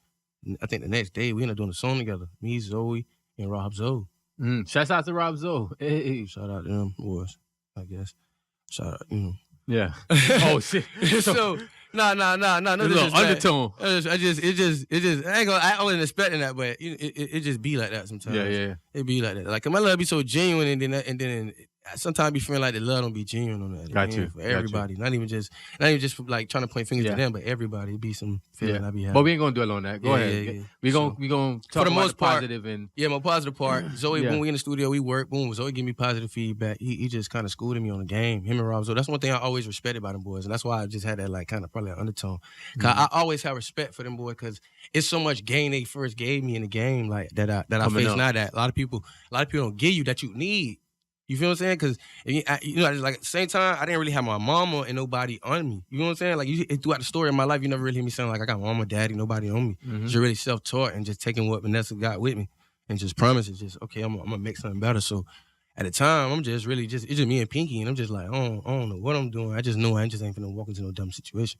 I think the next day we end up doing the song together. Me, Zoe, and Rob Zoe. Shouts out to Rob Zoe. Hey. Shout out to them boys, I guess. Shout out, you know. Yeah. Oh shit. So No A little disrespect. undertone. I wasn't expecting that, but it just be like that sometimes. Yeah. It be like that. Like my love be so genuine, and then sometimes be feeling like the love don't be genuine on that. Got you. For everybody, not even just like trying to point fingers to them, but everybody. It be some feeling I be having. But we ain't gonna dwell on that. Go ahead. Yeah. We gonna talk for the about most the part, positive and my positive part. Zoe, Yeah. when we in the studio, we work. Boom, Zoe give me positive feedback. He just kind of schooled me on the game. Him and Rob Zoe. That's one thing I always respected about them boys, and that's why I just had that like kind of probably an undertone. Cause I always have respect for them boys, cause it's so much game they first gave me in the game, like that I face now. That a lot of people don't give you that you need. You feel what I'm saying? Because, like at the same time, I didn't really have my mama and nobody on me. You know what I'm saying? Like, throughout the story of my life, you never really hear me saying, like, I got mama, daddy, nobody on me. Just really self-taught and just taking what Vanessa got with me and just promises, just, okay, I'm going to make something better. So, at the time, I'm just really it's just me and Pinky, and I'm just like, I don't know what I'm doing. I just know I just ain't finna walk into no dumb situation.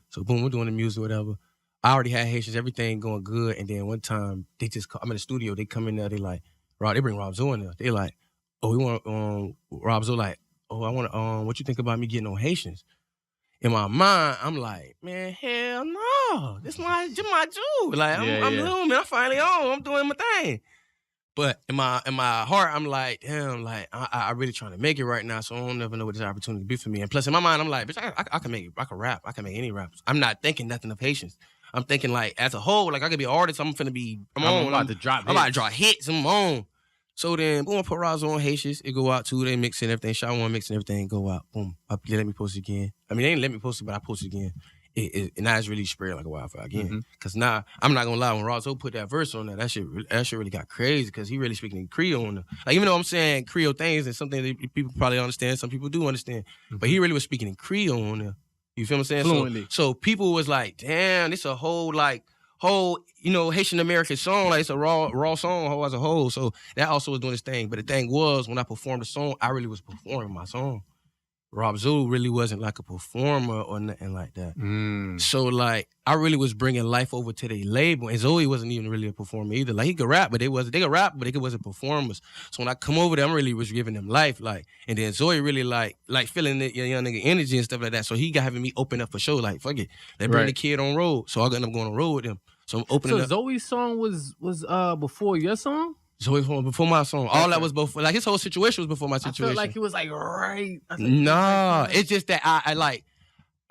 So, boom, we're doing the music or whatever. I already had Haitians, everything going good. And then one time, I'm in the studio, they come in there, they like, they bring Rob Zoe in there. They like, we want Rob Zoe like, I want what you think about me getting on Haitians? In my mind, I'm like, man, hell no, this my Jew. Like I'm looming, I'm finally on, I'm doing my thing. But in my heart, I'm like, damn, like I really trying to make it right now, so I don't never know what this opportunity be for me. And plus, in my mind, I'm like, bitch, I can make it, I can rap, I can make any raps. I'm not thinking nothing of Haitians. I'm thinking like as a whole, like I could be an artist. I'm about to drop hits. I'm on. So then, boom, I put Rob Zoe on Haitians. It go out too. They mix and everything. Shot one mix and everything. Go out. Boom. They let me post it again. I mean, they didn't let me post it, but I posted it again. And now it's really spread like a wildfire again. Because now, I'm not going to lie, when Rob Zoe put that verse on there, that shit really got crazy because he really speaking in Creole on there. Like, even though I'm saying Creole things and something that people probably understand, some people do understand, but he really was speaking in Creole on there. You feel what I'm saying? Fluently. So people was like, damn, this a whole, Haitian American song. Like, it's a raw song as a whole. So that also was doing this thing. But the thing was, when I performed the song, I really was performing my song. Rob Zoe really wasn't like a performer or nothing like that. So like, I really was bringing life over to the label, and Zoe wasn't even really a performer either. Like, he could rap, but they wasn't performers. So when I come over there, I really was giving them life, like, and then Zoe really like feeling the young nigga energy and stuff like that. So he got having me open up for show, like, fuck it, they bring the kid on road. So I ended up going on road with them. So I'm opening up. So Zoe's song was before your song? Zoe before my song. All that was before. Like, his whole situation was before my situation. I felt like it was like right. Nah, it's just that I like,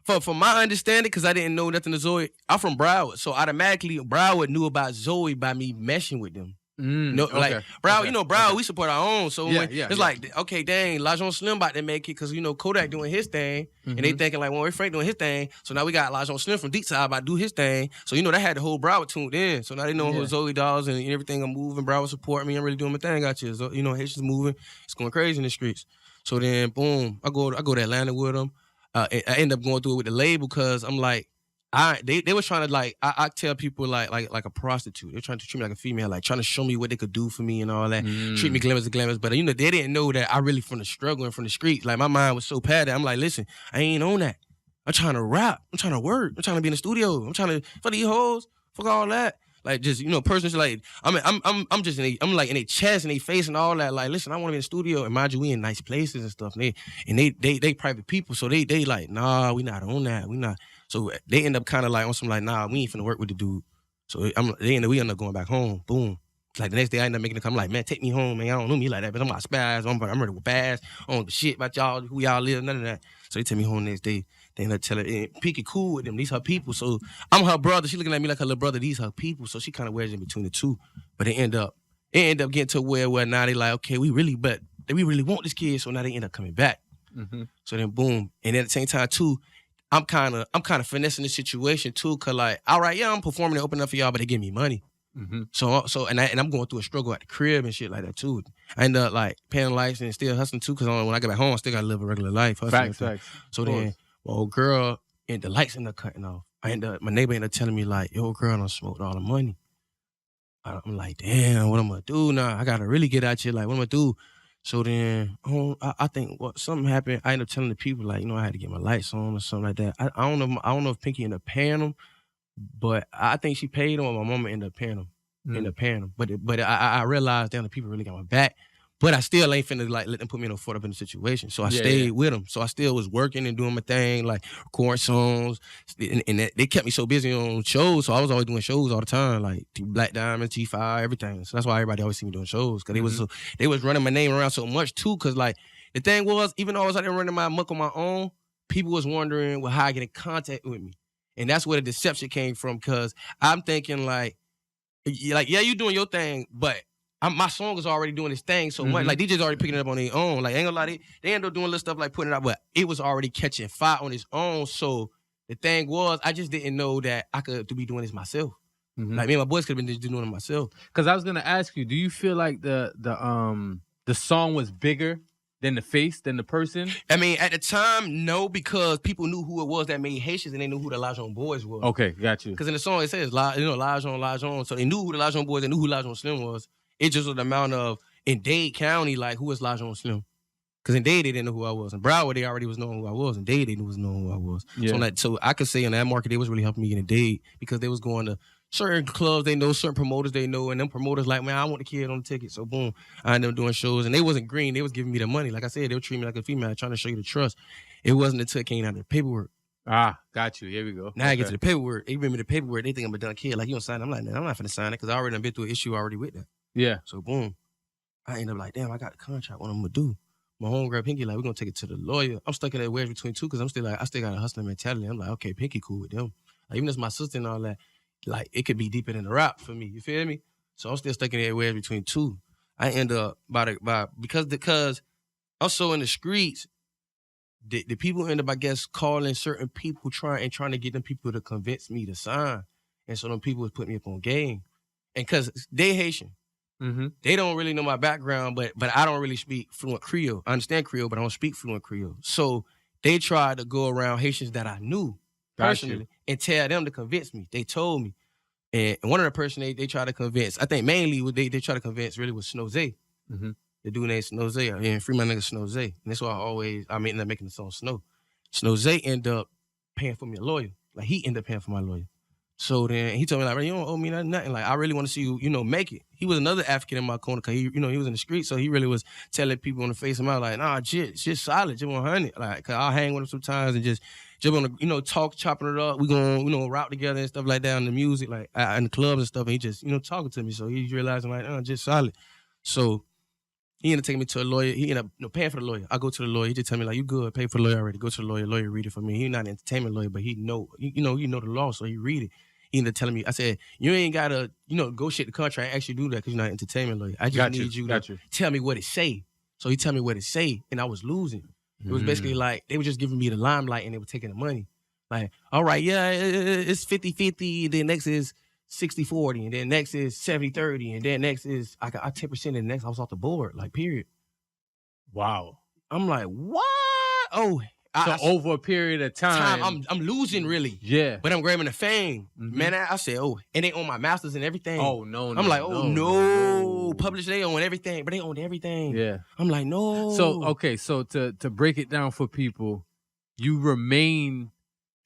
for my understanding, because I didn't know nothing to Zoe. I'm from Broward, so automatically Broward knew about Zoe by me meshing with them. Like Broward, Broward, we support our own. So it's like, okay, dang, Lajon Slim about to make it because Kodak doing his thing, and they thinking like, well, we're Frank doing his thing. So now we got Lajon Slim from Deep Side about to do his thing. So that had the whole Broward tuned in. So now they know who Zoe Dolls and everything. I'm moving. Broward support me. I'm really doing my thing out here. So Haitians moving. It's going crazy in the streets. So then, boom, I go to Atlanta with them. I end up going through it with the label because I'm like, they were trying to like, I tell people like a prostitute. They're trying to treat me like a female, like trying to show me what they could do for me and all that. Treat me glamorous. But they didn't know that I really from the struggle and from the streets. Like, my mind was so padded. I'm like, listen, I ain't on that. I'm trying to rap. I'm trying to work. I'm trying to be in the studio. I'm trying to for these hoes. Fuck all that. Like, just personally, like, I'm just I'm like in their chest and their face and all that. Like, listen, I want to be in the studio, and mind you, we in nice places and stuff. And they private people, so they like, nah, we not on that. We not. So they end up kind of like on some like, nah, we ain't finna work with the dude. So we end up going back home. Boom. Like, the next day I end up making it come like, man, take me home, man. I don't know me like that, but I'm about to spaz. I'm ready to pass. I don't give a shit about y'all, who y'all live, none of that. So they take me home the next day. They end up telling her, Pinky cool with them. These her people. So I'm her brother. She looking at me like her little brother. These her people. So she kind of wedged in between the two. But it end up getting to where now they like, okay, we really want this kid. So now they end up coming back. So then boom. And at the same time too, I'm kind of finessing the situation too, cause like, all right, yeah, I'm performing and opening up for y'all, but they give me money. So I'm going through a struggle at the crib and shit like that too. I end up like paying lights and still hustling too, cause when I get back home, I still gotta live a regular life. Facts. So then, my old girl, and the lights end up cutting off. My neighbor ended up telling me like, yo, girl, done smoked all the money. I'm like, damn, what I'm gonna do now? I gotta really get out here. Like, what I'm gonna do? So then, I think something happened. I ended up telling the people like, I had to get my lights on or something like that. I don't know if Pinky ended up paying them, but I think she paid them, or my mama ended up paying them. But I realized, damn, the people really got my back. But I still ain't finna like let them put me in a foot up in the situation. So I stayed with them. So I still was working and doing my thing, like recording songs. And they kept me so busy on shows. So I was always doing shows all the time, like Black Diamond, T5, everything. So that's why everybody always see me doing shows. Cause they was running my name around so much too. Cause like the thing was, even though I was out there running my muck on my own, people was wondering how I get in contact with me. And that's where the deception came from. Cause I'm thinking like, yeah, you doing your thing, but my song is already doing its thing so much. Like, DJs already picking it up on their own. Like, ain't gonna lie, they end up doing little stuff like putting it out, but it was already catching fire on its own. So the thing was, I just didn't know that I could be doing this myself. Like, me and my boys could have been just doing it myself. Because I was gonna ask you, do you feel like the song was bigger than the face, than the person? I mean, at the time, no, because people knew who it was that made Haitians and they knew who the Lajon Boys was. Okay, got you. Because in the song it says, Lajon. So they knew who the Lajon Boys, they knew who Lajon Slim was. It just was the amount of, in Dade County, like, who was Lajon Slim? Because in Dade, they didn't know who I was. In Broward, they already was knowing who I was. In Dade, they was knowing who I was. Yeah. So I could say in that market, they was really helping me in Dade because they was going to certain clubs they know, certain promoters they know, and them promoters like, man, I want the kid on the ticket. So boom, I ended up doing shows. And they wasn't green. They was giving me the money. Like I said, they would treat me like a female, trying to show you the trust. It wasn't until it came out of the paperwork. Ah, got you. Here we go. Now I get to the paperwork. They bring me the paperwork. They think I'm a done kid. Like, you don't sign it. I'm like, man, I'm not finna sign it because I already done been through an issue already with that. Yeah. So boom. I end up like, damn, I got the contract. What I'm gonna do? My homegirl Pinky like, we're gonna take it to the lawyer. I'm stuck in that wedge between two because I'm still like, I still got a hustling mentality. I'm like, okay, Pinky cool with them. Like, even as my sister and all that, like, it could be deeper than the rap for me. You feel me? So I'm still stuck in that wedge between two. I end up because I'm so in the streets, the people end up, I guess, calling certain people trying to get them people to convince me to sign. And so them people was putting me up on game. And because they Haitian. They don't really know my background, but I don't really speak fluent Creole. I understand Creole, but I don't speak fluent Creole. So they tried to go around Haitians that I knew personally and tell them to convince me. They told me. And one of the person they tried to convince, I think mainly what they tried to convince really was Snow Zay. The dude named Snow Zay. Yeah, free my nigga Snow Zay. And that's why I ended up making the song Snow. Snow Zay ended up paying for me a lawyer. Like, he ended up paying for my lawyer. So then he told me, like, you don't owe me nothing. Like, I really want to see you, make it. He was another African in my corner because he was in the street. So he really was telling people on the face of my like, nah, shit's solid, just 100. Like, cause I'll hang with him sometimes and just on the, talk, chopping it up. We gonna, route together and stuff like that in the music, like in the clubs and stuff. And he just, talking to me. So he's realizing like, just solid. So he ended up taking me to a lawyer. He ended up paying for the lawyer. I go to the lawyer. He just tell me like, you good, pay for the lawyer already. Go to the lawyer. Lawyer read it for me. He's not an entertainment lawyer, but he know the law, so he read it. He ended up telling me, I said, you ain't got to, negotiate the contract and actually do that because you're not an entertainment lawyer. I just need you to tell me what it say. So he tell me what it say, and I was losing. It was basically like, they were just giving me the limelight and they were taking the money. Like, all right, yeah, it's 50-50, then next is 60-40, and then next is 70-30, and then next is, I got 10%, and the next I was off the board, like, period. Wow. I'm like, what? Oh, so over a period of time, I'm losing really. Yeah. But I'm grabbing the fame. Man, I said, and they own my masters and everything. Oh, no. I'm like, no. Publish, they own everything, but they own everything. Yeah. I'm like, no. So, okay, so to break it down for people, you remain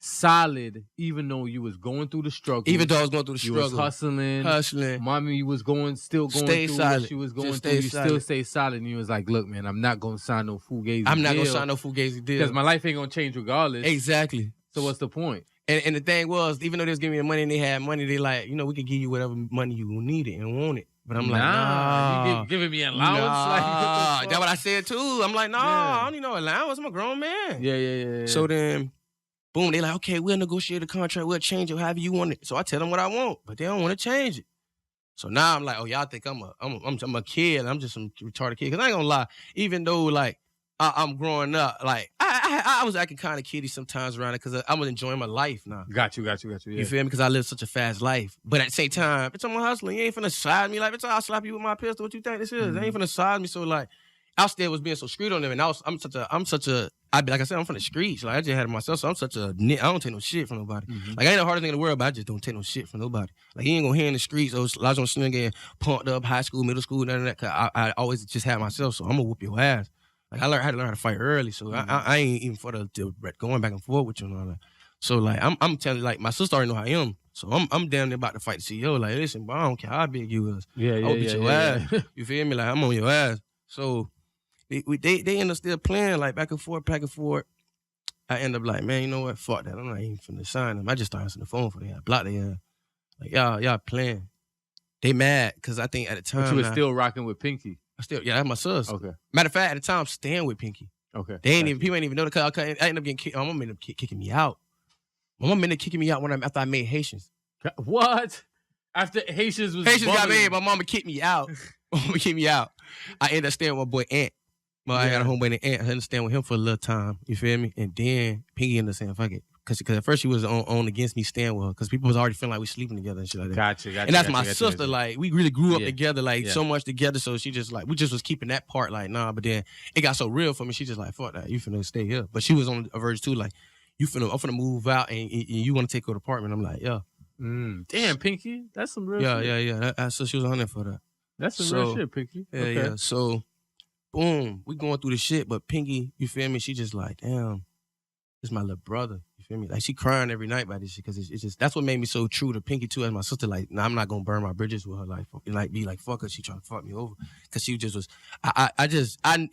solid even though you was going through the struggle. Even though I was going through the struggle. You was hustling. Mommy was still going stay through solid. what she was going just through. You still stay solid. And you was like, look, man, I'm not going to sign no Fugazi deal. I'm not going to sign no Fugazi deal. Because my life ain't going to change regardless. Exactly. So what's the point? And the thing was, even though they was giving me the money and they had money, they like, we could give you whatever money you need it and want it. But I'm like, nah. You giving me an allowance? Nah. That's what I said too. I'm like, I don't need no allowance. I'm a grown man. Yeah. So then, boom, they like, okay, we'll negotiate a contract. We'll change it however you want it. So I tell them what I want, but they don't want to change it. So now I'm like, oh, y'all think I'm a kid. I'm just some retarded kid. Because I ain't gonna lie, even though like I'm growing up, like I was acting kind of kiddie sometimes around it because I was enjoying my life now. Got you. Yeah. You feel me? Because I live such a fast life. But at the same time, bitch, I'm a hustler. You ain't finna side me. Like, bitch, I'll slap you with my pistol. What you think this is? They ain't finna side me. So like, I still was being so street on them, and I'm such a like I said, I'm from the streets. Like, I just had it myself, so I'm such a I don't take no shit from nobody. Like, I ain't the hardest thing in the world, but I just don't take no shit from nobody. Like, you ain't gonna hear in the streets, Lajon Slim getting pumped up, high school, middle school, none of that. Cause I always just had myself, so I'm gonna whoop your ass. Like, I had to learn how to fight early, so I ain't even for the going back and forth with you and all that. So like, I'm telling you, like, my sister already know how I am. So I'm damn near about to fight the CEO. Like, listen, bro, I don't care how big you is. Yeah. I'll beat your ass. You feel me? Like, I'm on your ass. So they end up still playing like back and forth. I end up like, man, you know what? Fuck that. I'm not even finna sign them. I just started answering the phone for them. I blocked them. Like y'all playing. They mad because I think at the time But you were still rocking with Pinky. That's my sus. Okay. Matter of fact, at the time I'm staying with Pinky. Okay. People ain't even know because I end up getting kicked. My mom ended up kicking me out. My mom ended up kicking me out after I made Haitians. What? After Haitians got made, my mama kicked me out. My mama kicked me out. I ended up staying with my boy Ant. I got a homeboy named Ant. I ended up staying with him for a little time. You feel me? And then Pinky ended up saying, fuck it. Because at first she was on against me staying with her because people was already feeling like we sleeping together and shit like that. Gotcha. And that's my sister. Like, we really grew up together, like, Yeah. so much together. So she just, like, we just was keeping that part, like, nah. But then it got so real for me. She just like, fuck that. You finna stay here. But she was on a verge, too. Like, I'm finna move out and you want to take over the apartment. I'm like, yeah. Damn, Pinky. That's some real shit. Yeah. So she was on there for that. That's some real shit, Pinky. Yeah. So, boom. We going through the shit. But Pinky, you feel me? She just like, damn, this is my little brother. You feel me? Like, she crying every night about this shit because it's just, that's what made me so true to Pinky, too, as my sister. Like, nah, I'm not going to burn my bridges with her. Like, be like, fuck her. She trying to fuck me over. Because she just was, I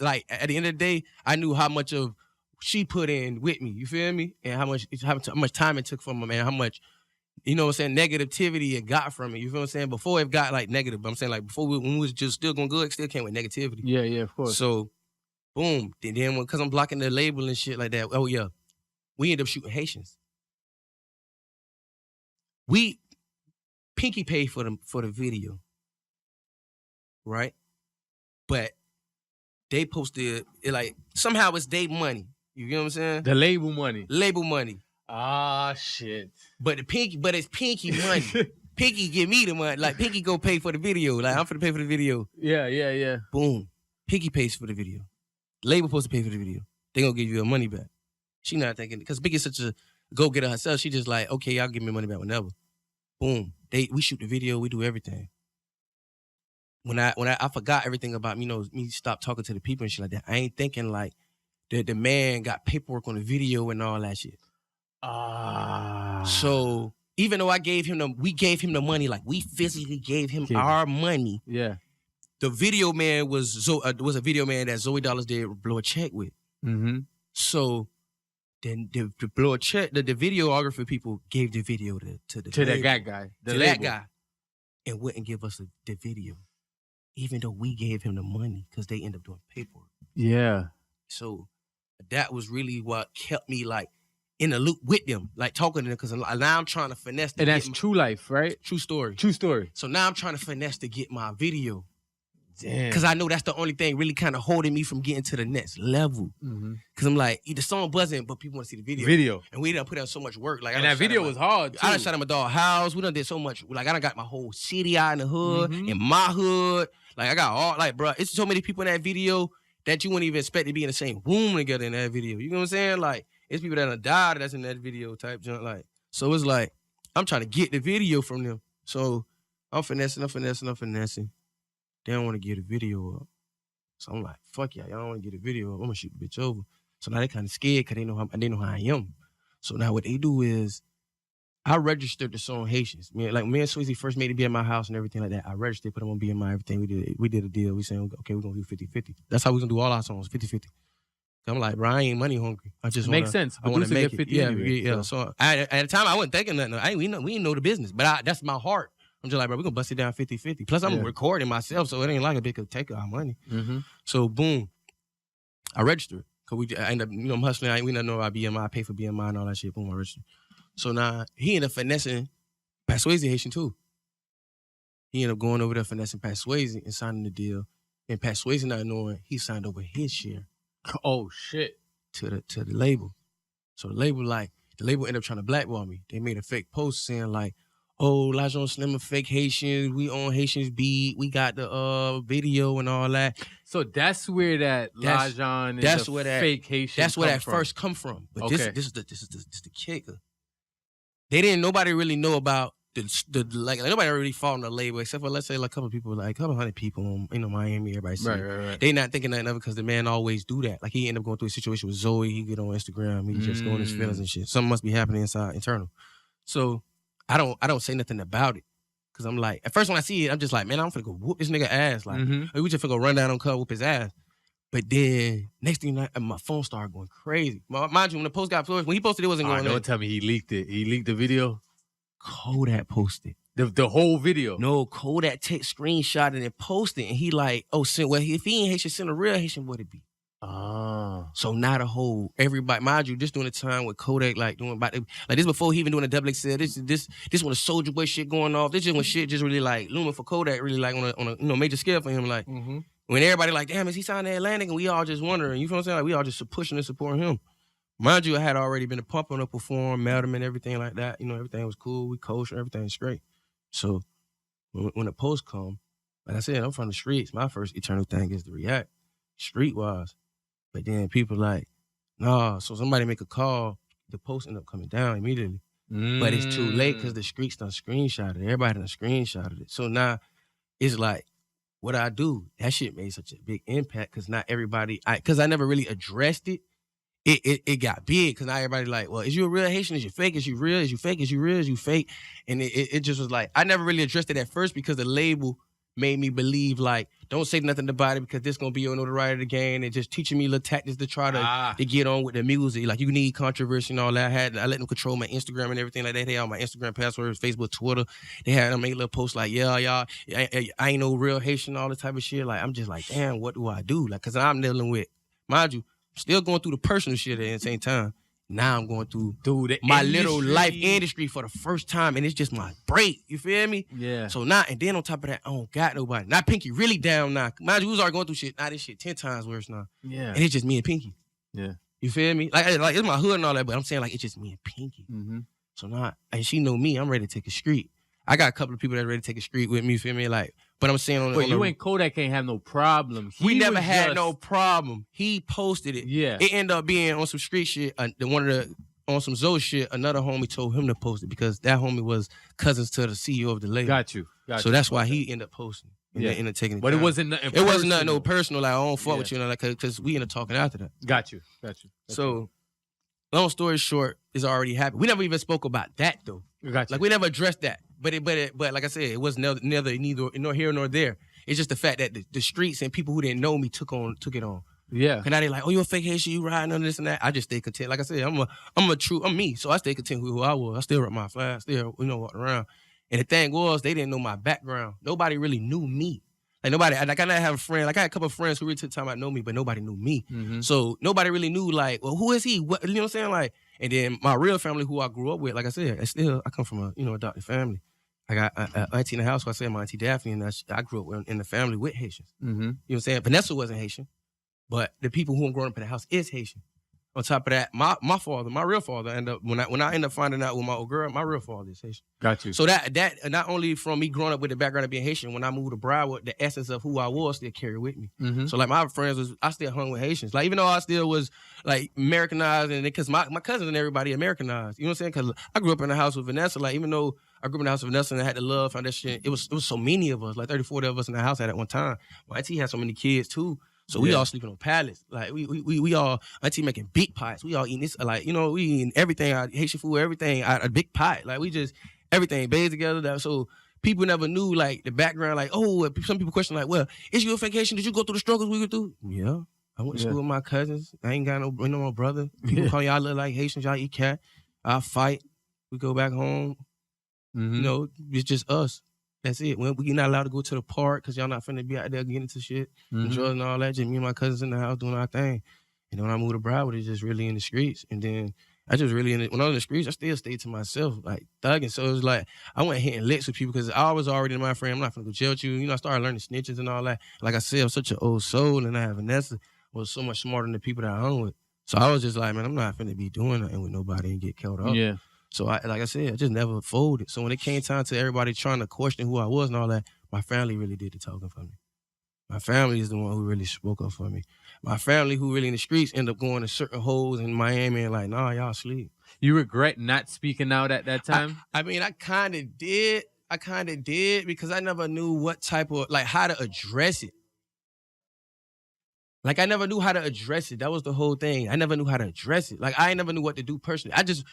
like, at the end of the day, I knew how much of she put in with me. You feel me? And how much time it took from her, man. How much, you know what I'm saying, negativity it got from it. You feel what I'm saying? Before it got, like, negative. But I'm saying, like, before when we was just still going good, it still came with negativity. Yeah, of course. So, boom. Then because I'm blocking the label and shit like that, oh, yeah. We end up shooting Haitians. Pinky paid for the video, right? But they posted it like somehow it's their money. You get what I'm saying? The label money. Label money. Ah, shit. But it's Pinky money. Pinky give me the money. Like Pinky go pay for the video. Like I'm finna pay for the video. Yeah. Boom. Pinky pays for the video. Label supposed to pay for the video. They gonna give you your money back. She not thinking because Pinky's such a go-getter herself. She just like, okay, y'all give me money back whenever. Boom. We shoot the video, we do everything. When I forgot everything about me stop talking to the people and shit like that. I ain't thinking like the man got paperwork on the video and all that shit. So even though we gave him the money, like we physically gave him our money. Yeah. The video man was a video man that Zoe Dollars did blow a check with. Mm-hmm. So then the blow a check, the videographer people gave the video to that guy, that guy, and wouldn't give us the video, even though we gave him the money because they end up doing paperwork. Yeah. So that was really what kept me like in the loop with them, like talking to them, because now I'm trying to finesse. And that's true life, right? True story. True story. So now I'm trying to finesse to get my video. Damn. Because I know that's the only thing really kind of holding me from getting to the next level. Because I'm like, the song buzzing, but people want to see the video. And we done put out so much work. Like, and that video was hard, too. I done shot at my dog house. We done did so much. Like, I done got my whole city out in the hood, in my hood. Like, I got all, like, bro, it's so many people in that video that you wouldn't even expect to be in the same room together in that video. You know what I'm saying? Like, it's people that done died that's in that video type junk. Like, so it's like, I'm trying to get the video from them. So I'm finessing. They don't want to get a video up. So I'm like, fuck y'all don't want to get a video up. I'm going to shoot the bitch over. So now they kind of scared because they know how I am. So now what they do is, I registered the song Haitians. Me and Swayze first made it be at my house and everything like that. I registered, put them on BMI, everything. We did a deal. We said, okay, we're going to do 50-50. That's how we're going to do all our songs, 50-50. I'm like, bro, I ain't money hungry. I just makes sense. I want to make it. 50 Yeah, anyway, yeah. So at the time, I wasn't thinking nothing. We didn't know the business, but that's my heart. I'm just like, bro, we're going to bust it down 50-50. Plus, I'm recording myself, so it ain't like a big take our money. So, boom. I registered. Because I end up, I'm hustling. We don't know about BMI. I pay for BMI and all that shit. Boom, I registered. So now, he ended up finessing Pat Swayze Haitian, too. He ended up going over there finessing Pat Swayze and signing the deal. And Pat Swayze not knowing, he signed over his share. Oh, shit. To the label. So the label ended up trying to blackball me. They made a fake post saying like, oh, Lajon Slim fake Haitians. We on Haitians beat. We got the video and all that. So that's where that Lajon is fake Haitian. That's where that first come from. But this is the kicker. Nobody really know about nobody really fought on the label except for let's say like a couple people, like a couple hundred people in Miami. Everybody see. Right. They not thinking nothing of it because the man always do that. Like he ended up going through a situation with Zoe. He get on Instagram. He just going his feelings and shit. Something must be happening internal. So I don't say nothing about it because I'm like, at first when I see it, I'm just like, man, I'm finna go whoop this nigga ass. Like, we just finna go run down on Cub, whoop his ass. But then next thing, my phone started going crazy. Mind you, when the post got posted, when he posted, it wasn't going. Don't tell me he leaked it. He leaked the video. Kodak posted the whole video. No, Kodak screenshot it and posted, and he like, oh, if he ain't Haitian, send a real Haitian, what it be? So not a whole everybody. Mind you, just during the time with Kodak, like doing like this before he even doing a double XL. This when the Soulja Boy shit going off. This is when shit just really like looming for Kodak, really like on a major scale for him. Like when everybody like, damn, is he signed to Atlantic? And we all just wondering. You feel what I'm saying? Like we all just pushing and supporting him. Mind you, I had already been a pumping up, perform, met him and everything like that. You know, everything was cool. We coached, everything was great. So when the post come, like I said, I'm from the streets. My first eternal thing is to react street-wise. But then people like, nah, so somebody make a call, the post end up coming down immediately. But it's too late because the streets done screenshotted it. Everybody done screenshotted it. So now it's like, what I do? That shit made such a big impact because not everybody, because I never really addressed it. It got big because now everybody like, well, is you a real Haitian? Is you fake? Is you real? Is you fake? Is you real? Is you fake? And it just was like, I never really addressed it at first because the label made me believe like, don't say nothing about it because this gonna be your notoriety of the game, and just teaching me little tactics to try to get on with the music. Like you need controversy and all that. I let them control my Instagram and everything like that. They had all my Instagram passwords, Facebook, Twitter. They had them make little posts like, yeah, y'all, I ain't no real Haitian, all this type of shit. Like I'm just like, damn, what do I do? Like, cause I'm dealing with, mind you, still going through the personal shit at the same time. Now I'm going through my little life industry for the first time, and it's just my break. You feel me? Yeah. So now, and then on top of that, I don't got nobody. Now Pinky really down now. Mind you, we was already going through shit. Now this shit 10 times worse now. Yeah. And it's just me and Pinky. Yeah. You feel me? Like it's my hood and all that, but I'm saying like it's just me and Pinky. So now, and she know me, I'm ready to take a street. I got a couple of people that ready to take a street with me, you feel me? Like, but I'm saying on you and Kodak ain't have no problem. We never had no problem. He posted it. Yeah. It ended up being on some street shit. On some Zoe shit, another homie told him to post it because that homie was cousins to the CEO of the label. Got you. So that's why he ended up posting. And ended up taking it But down. it wasn't nothing It wasn't nothing no personal. Like, I don't fuck with you, like, because we ended up talking after that. Got you. So, long story short, it's already happened. We never even spoke about that, though. Got you. Like, we never addressed that. But like I said, it was neither nor here nor there. It's just the fact that the streets and people who didn't know me took it on. Yeah. And now they like, oh, you a fake Haitian, you riding on this and that. I just stay content. Like I said, I'm me. So I stay content with who I was. I still rep my flag, still, walk around. And the thing was, they didn't know my background. Nobody really knew me. Like nobody, like I have a friend, like I had a couple of friends who really took time out to know me, but nobody knew me. So nobody really knew like, well, who is he? What, you know what I'm saying? Like, and then my real family who I grew up with, like I said, I come from a, adopted family. I got an auntie in the house, so I said my auntie Daphne, and I grew up in the family with Haitians. You know what I'm saying? Vanessa wasn't Haitian. But the people who are growing up in the house is Haitian. On top of that, my father, my real father, when I end up finding out with my old girl, my real father is Haitian. Got you. So that not only from me growing up with the background of being Haitian, when I moved to Broward, the essence of who I was still carried with me. So like my friends I still hung with Haitians. Like even though I still was like Americanized, and because my cousins and everybody Americanized, you know what I'm saying? Because I grew up in the house with Vanessa. Like even though I grew up in the house with Vanessa and I had the love foundation, it was so many of us, like 30, 40 of us in the house at one time. My auntie had so many kids too. So we all sleeping on pallets. Like we all auntie making big pots. We all eating this, like, we eating everything out, Haitian food, everything out a big pot. Like we just everything bathed together. So people never knew like the background. Like, oh, some people question like, well, is you a fake Haitian? Did you go through the struggles we went through? Yeah, I went to school with my cousins. I ain't got no brother. People call y'all look like Haitians. Y'all eat cat. I fight. We go back home. It's just us. That's it. We're not allowed to go to the park because y'all not finna be out there getting into shit, enjoying all that. Just me and my cousins in the house doing our thing. And then when I moved to Broward, it's just really in the streets. And then I just really, when I was in the streets, I still stayed to myself, like thugging. So it was like, I went hitting licks with people because I was already in my frame. I'm not finna go jail with you. I started learning snitches and all that. Like I said, I'm such an old soul, and I have Vanessa was so much smarter than the people that I hung with. So I was just like, man, I'm not finna be doing nothing with nobody and get killed up. Yeah. So like I said, I just never folded. So when it came time to everybody trying to question who I was and all that, my family really did the talking for me. My family is the one who really spoke up for me. My family who really in the streets end up going to certain holes in Miami and like, nah, y'all sleep. You regret not speaking out at that time? I mean, I kind of did because I never knew what type of, like how to address it. Like, I never knew how to address it. That was the whole thing. I never knew how to address it. Like, I never knew what to do personally. I just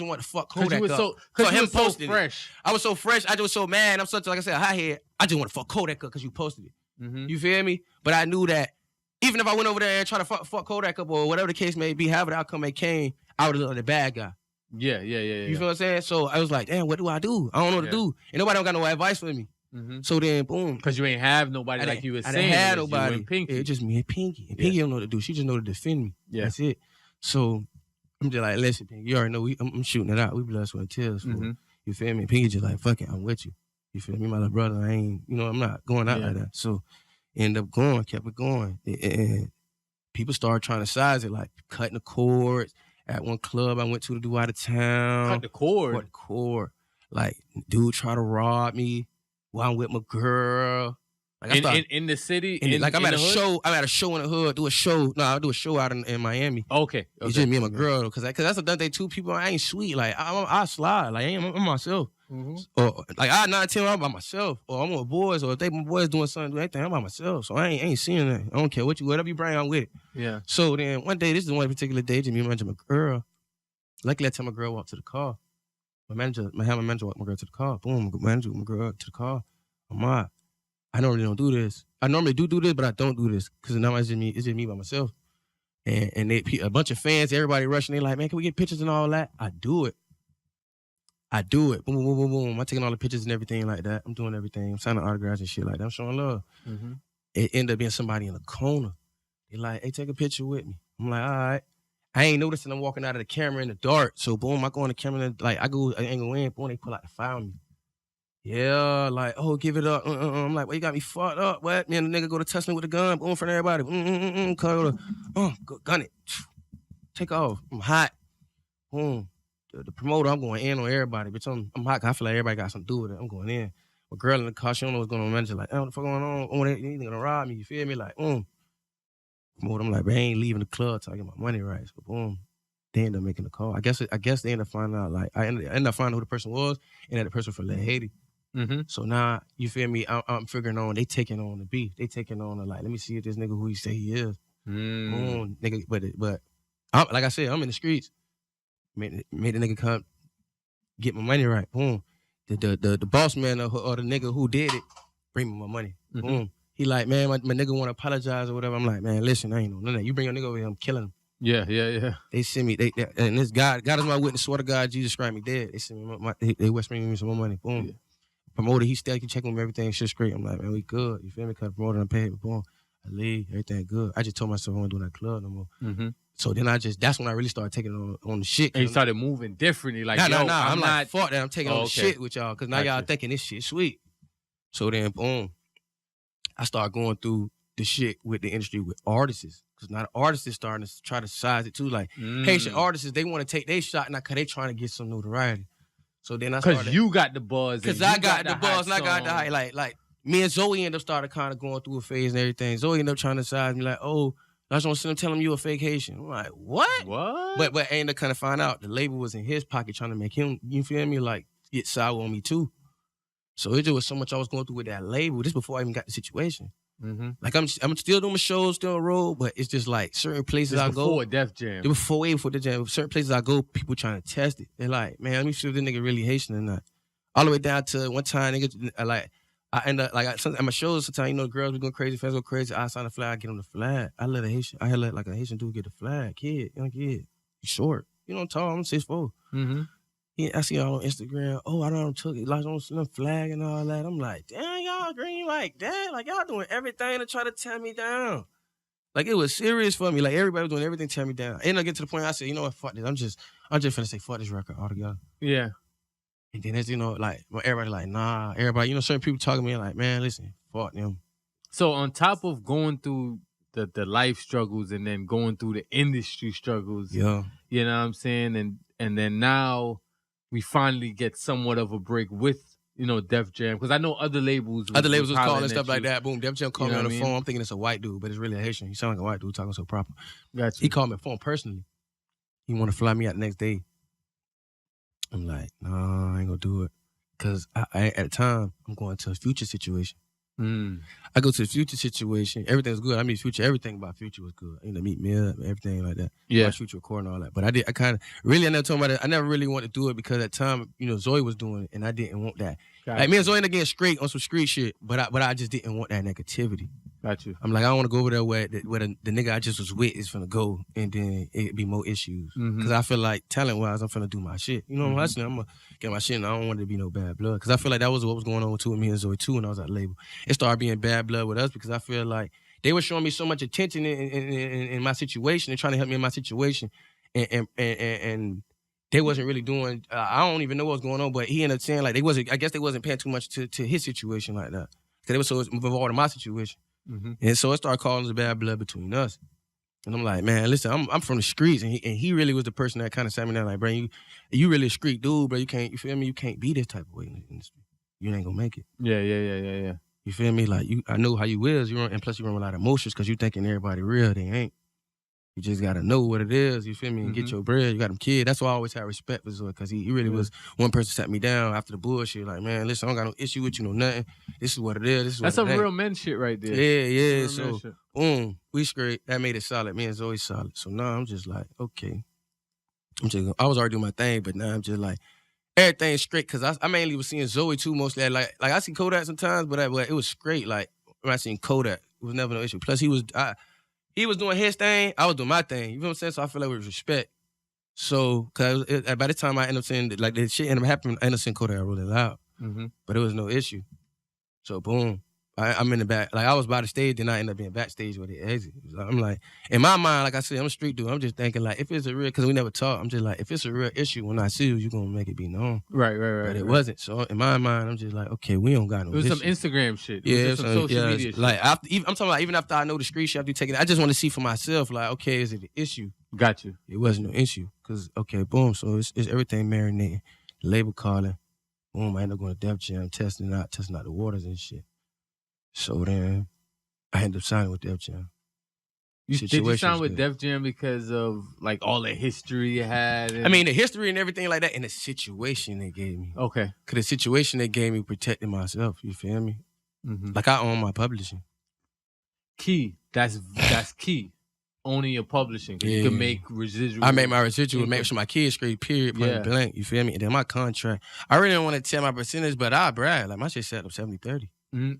want to fuck Kodak up. Because you was so fresh. I was so fresh. I just was so mad. I'm such, like I said, a hothead. I just want to fuck Kodak up because you posted it. Mm-hmm. You feel me? But I knew that even if I went over there and tried to fuck Kodak up or whatever the case may be, however the outcome may came, I would have looked like the bad guy. Yeah. You feel what I'm saying? So I was like, damn, what do? I don't know what to do. And nobody don't got no advice for me. Mm-hmm. So then, boom. Because you ain't have nobody like you was saying. I didn't have nobody. You and Pinky. It's just me and Pinky. And Pinky don't know what to do. She just know to defend me. Yeah. That's it. So I'm just like, listen, Pinky, you already know I'm shooting it out. We blessed with tears. Mm-hmm. You feel me? Pinky just like, fuck it, I'm with you. You feel me? My little brother, I ain't, I'm not going out like that. So end up going, kept it going. And people started trying to size it, like cutting the cords. At one club I went to do out of town. Cut the cord? Cut the cord. Like, dude tried to rob me while I'm with my girl. Like, in the city? I'm at a show. I'm at a show in the hood. I'll do a show out in Miami. Okay. It's just me and my girl, because that's another thing too. People, I ain't sweet. Like, I slide. Like, I'm myself. Mm-hmm. Or like, I 9 10, I'm by myself. Or I'm with boys. Or if my boys doing something, do anything, I'm by myself. So I ain't seeing that. I don't care whatever you bring, I'm with it. Yeah. So then one day, this is one particular day, me and my girl. Luckily, I tell my girl walk to the car. My manager walk my girl to the car. Boom, my manager walk my girl to the car. I normally don't do this. I normally do this, but I don't do this because now it's just me by myself. And a bunch of fans, everybody rushing. They like, man, can we get pictures and all that? I do it. Boom, boom, boom, boom, boom. I'm taking all the pictures and everything like that. I'm doing everything. I'm signing autographs and shit like that. I'm showing love. Mm-hmm. It ended up being somebody in the corner. They like, hey, take a picture with me. I'm like, all right. I ain't noticing I'm walking out of the camera in the dark. So boom, I go on the camera and I ain't go in. Boom, they pull out the fire on me. Yeah, like, oh, give it up. I'm like, well, you got me fucked up. What? Man, the nigga go to tussling with a gun, boom, in front of everybody. Gun it. Take off. I'm hot. Boom. The promoter, I'm going in on everybody. Bitch, I'm hot. I feel like everybody got something to do with it. I'm going in. My girl in the car, she don't know what's going on. Manager like, what the fuck going on? Oh, they gonna rob me. You feel me? Like, Promoter, I'm like, but I ain't leaving the club till I get my money right. So boom. They end up making the call. I guess they end up finding out, like, I ended up finding out who the person was, and that the person from Haiti. Mm-hmm. So now, you feel me? I'm figuring on, they taking on the beef. They taking on the, like, let me see if this nigga who he say he is. Boom, nigga, but like I said, I'm in the streets. Made the nigga come get my money right. Boom. The boss man or the nigga who did it, bring me my money. Mm-hmm. Boom. He like, man, my nigga want to apologize or whatever. I'm like, man, listen, I ain't know none of that. You bring your nigga over here, I'm killing him. Yeah. They send me, and this God is my witness, swear to God, Jesus Christ me dead. They send me they West me some more money. Boom. Yeah. Promoter, he still can check on me, everything, shit's great. I'm like, man, we good. You feel me? Cause promoter done paid me. Boom. I leave, everything good. I just told myself I wasn't doing that club no more. Mm-hmm. So then that's when I really started taking on the shit. And you started moving differently. Like, nah. I'm like, fuck that. I'm taking on the shit with y'all. Cause now y'all thinking this shit sweet. So then, boom, I started going through the shit with the industry with artists. Cause now the artists is starting to try to size it too. Like, Haitian artists, they want to take their shot now cause they trying to get some notoriety. So then I started. Cause you got the buzz. Cause I got the buzz and I got the hype. Like me and Zoe ended up started kind of going through a phase and everything. Zoe ended up trying to size me like, oh, I just want to send him telling him you a fake Haitian. I'm like, what? But I ended up kind of find out the label was in his pocket trying to make him, you feel me, like get sour on me too. So it just was so much I was going through with that label. This before I even got the situation. Mm-hmm. Like I'm still doing my shows, still on the road, but it's just like certain places I go. Before Def Jam. Way before the jam. Certain places I go, people trying to test it. They're like, man, let me see if this nigga really Haitian or not. All the way down to one time, nigga, I end up at my shows. Sometimes the girls be going crazy, fans go crazy. I sign the flag, I get on the flag. I let a Haitian dude get the flag. Young kid, he's short. You know, tall. I'm 6'4". Mm-hmm. I see y'all on Instagram. Oh, I don't took it. Like on some flag and all that. I'm like, damn, y'all green like that. Like y'all doing everything to try to tear me down. Like it was serious for me. Like everybody was doing everything to tear me down. And I get to the point I said, you know what, fuck this. I'm just finna say fuck this record altogether. Yeah. And then it's, like everybody like, nah. Everybody, certain people talking to me like, man, listen, fuck them. So on top of going through the life struggles and then going through the industry struggles, yeah, you know what I'm saying? And then now we finally get somewhat of a break with, Def Jam. Because I know other labels was calling stuff like that. Boom, Def Jam called me on the phone. I'm thinking it's a white dude, but it's really a Haitian. He sound like a white dude talking so proper. Gotcha. He called me on the phone personally. He want to fly me out the next day. I'm like, no, I ain't gonna do it. Because I at the time, I'm going to a Future situation. I go to the Future situation. Everything's good. I meet Future. Everything about Future was good. Meet Mia, everything like that. Yeah. Future recording all that. But I never told about it. I never really wanted to do it because at the time, Zoe was doing it and I didn't want that. Gotcha. Like me and Zoe ended up getting straight on some street shit, but I just didn't want that negativity. Got you. I'm like, I don't want to go over there where the nigga I just was with is finna go and then it'd be more issues. Because I feel like talent-wise, I'm finna do my shit. You know what I'm saying? I'm gonna get my shit and I don't want it to be no bad blood. Because I feel like that was what was going on with me and Zoe too when I was at label. It started being bad blood with us because I feel like they were showing me so much attention in my situation and trying to help me in my situation. And they wasn't really doing, I don't even know what was going on, but he ended up saying like I guess they wasn't paying too much to his situation like that. Because they were so involved in my situation. And so it started calling the bad blood between us. And I'm like, man, listen, I'm from the streets, and he really was the person that kind of sat me down like, bro, you really a street dude, bro. You feel me? You can't be this type of way in the industry. You ain't gonna make it. Yeah. You feel me? Like I know how you is. And plus you run with a lot of emotions because you thinking everybody real. They ain't. You just gotta know what it is. You feel me? And get your bread. You got them kids. That's why I always had respect for Zoe because he really was one person sat me down after the bullshit. Like, man, listen, I don't got no issue with you, no nothing. This is what it is. That's some real men shit right there. Yeah. So boom, we straight. That made it solid. Me and Zoe solid. So now I'm just like, okay. I was already doing my thing, but now I'm just like, everything's straight because I mainly was seeing Zoe too mostly. Like I see Kodak sometimes, but it was straight. Like when I seen Kodak, it was never no issue. Plus he was doing his thing, I was doing my thing. You know what I'm saying? So I feel like it was respect. So, because by the time I ended up saying, like, the shit ended up happening, I ended up saying Kodak really loud. But it was no issue. So, boom. I'm in the back. Like, I was by the stage, then I ended up being backstage where they exit. I'm like, in my mind, like I said, I'm a street dude. I'm just thinking, like, if it's a real, because we never talk, I'm just like, if it's a real issue, when I see you, you're going to make it be known. Right. But it wasn't. So, in my mind, I'm just like, okay, we don't got no issue. It was some Instagram shit. Yeah, some social media shit. Like, I'm talking about even after I know the street shit, after you take it, I just want to see for myself, like, okay, is it an issue? Got you. It wasn't no issue. Because, okay, boom, so it's everything marinating. The label calling. Boom, I end up going to Def Jam, testing out the waters and shit. So then I ended up signing with Def Jam. Did you sign with Def Jam because of like all the history you had? I mean, the history and everything like that, and the situation they gave me. Okay. Because the situation they gave me protected myself. You feel me? Like I own my publishing. Key. That's key. Owning your publishing. You can make residual. I make my residual, make sure my kids straight, period, point blank. You feel me? And then my contract. I really don't want to tell my percentage, but I brag. Like my shit set up 70-30.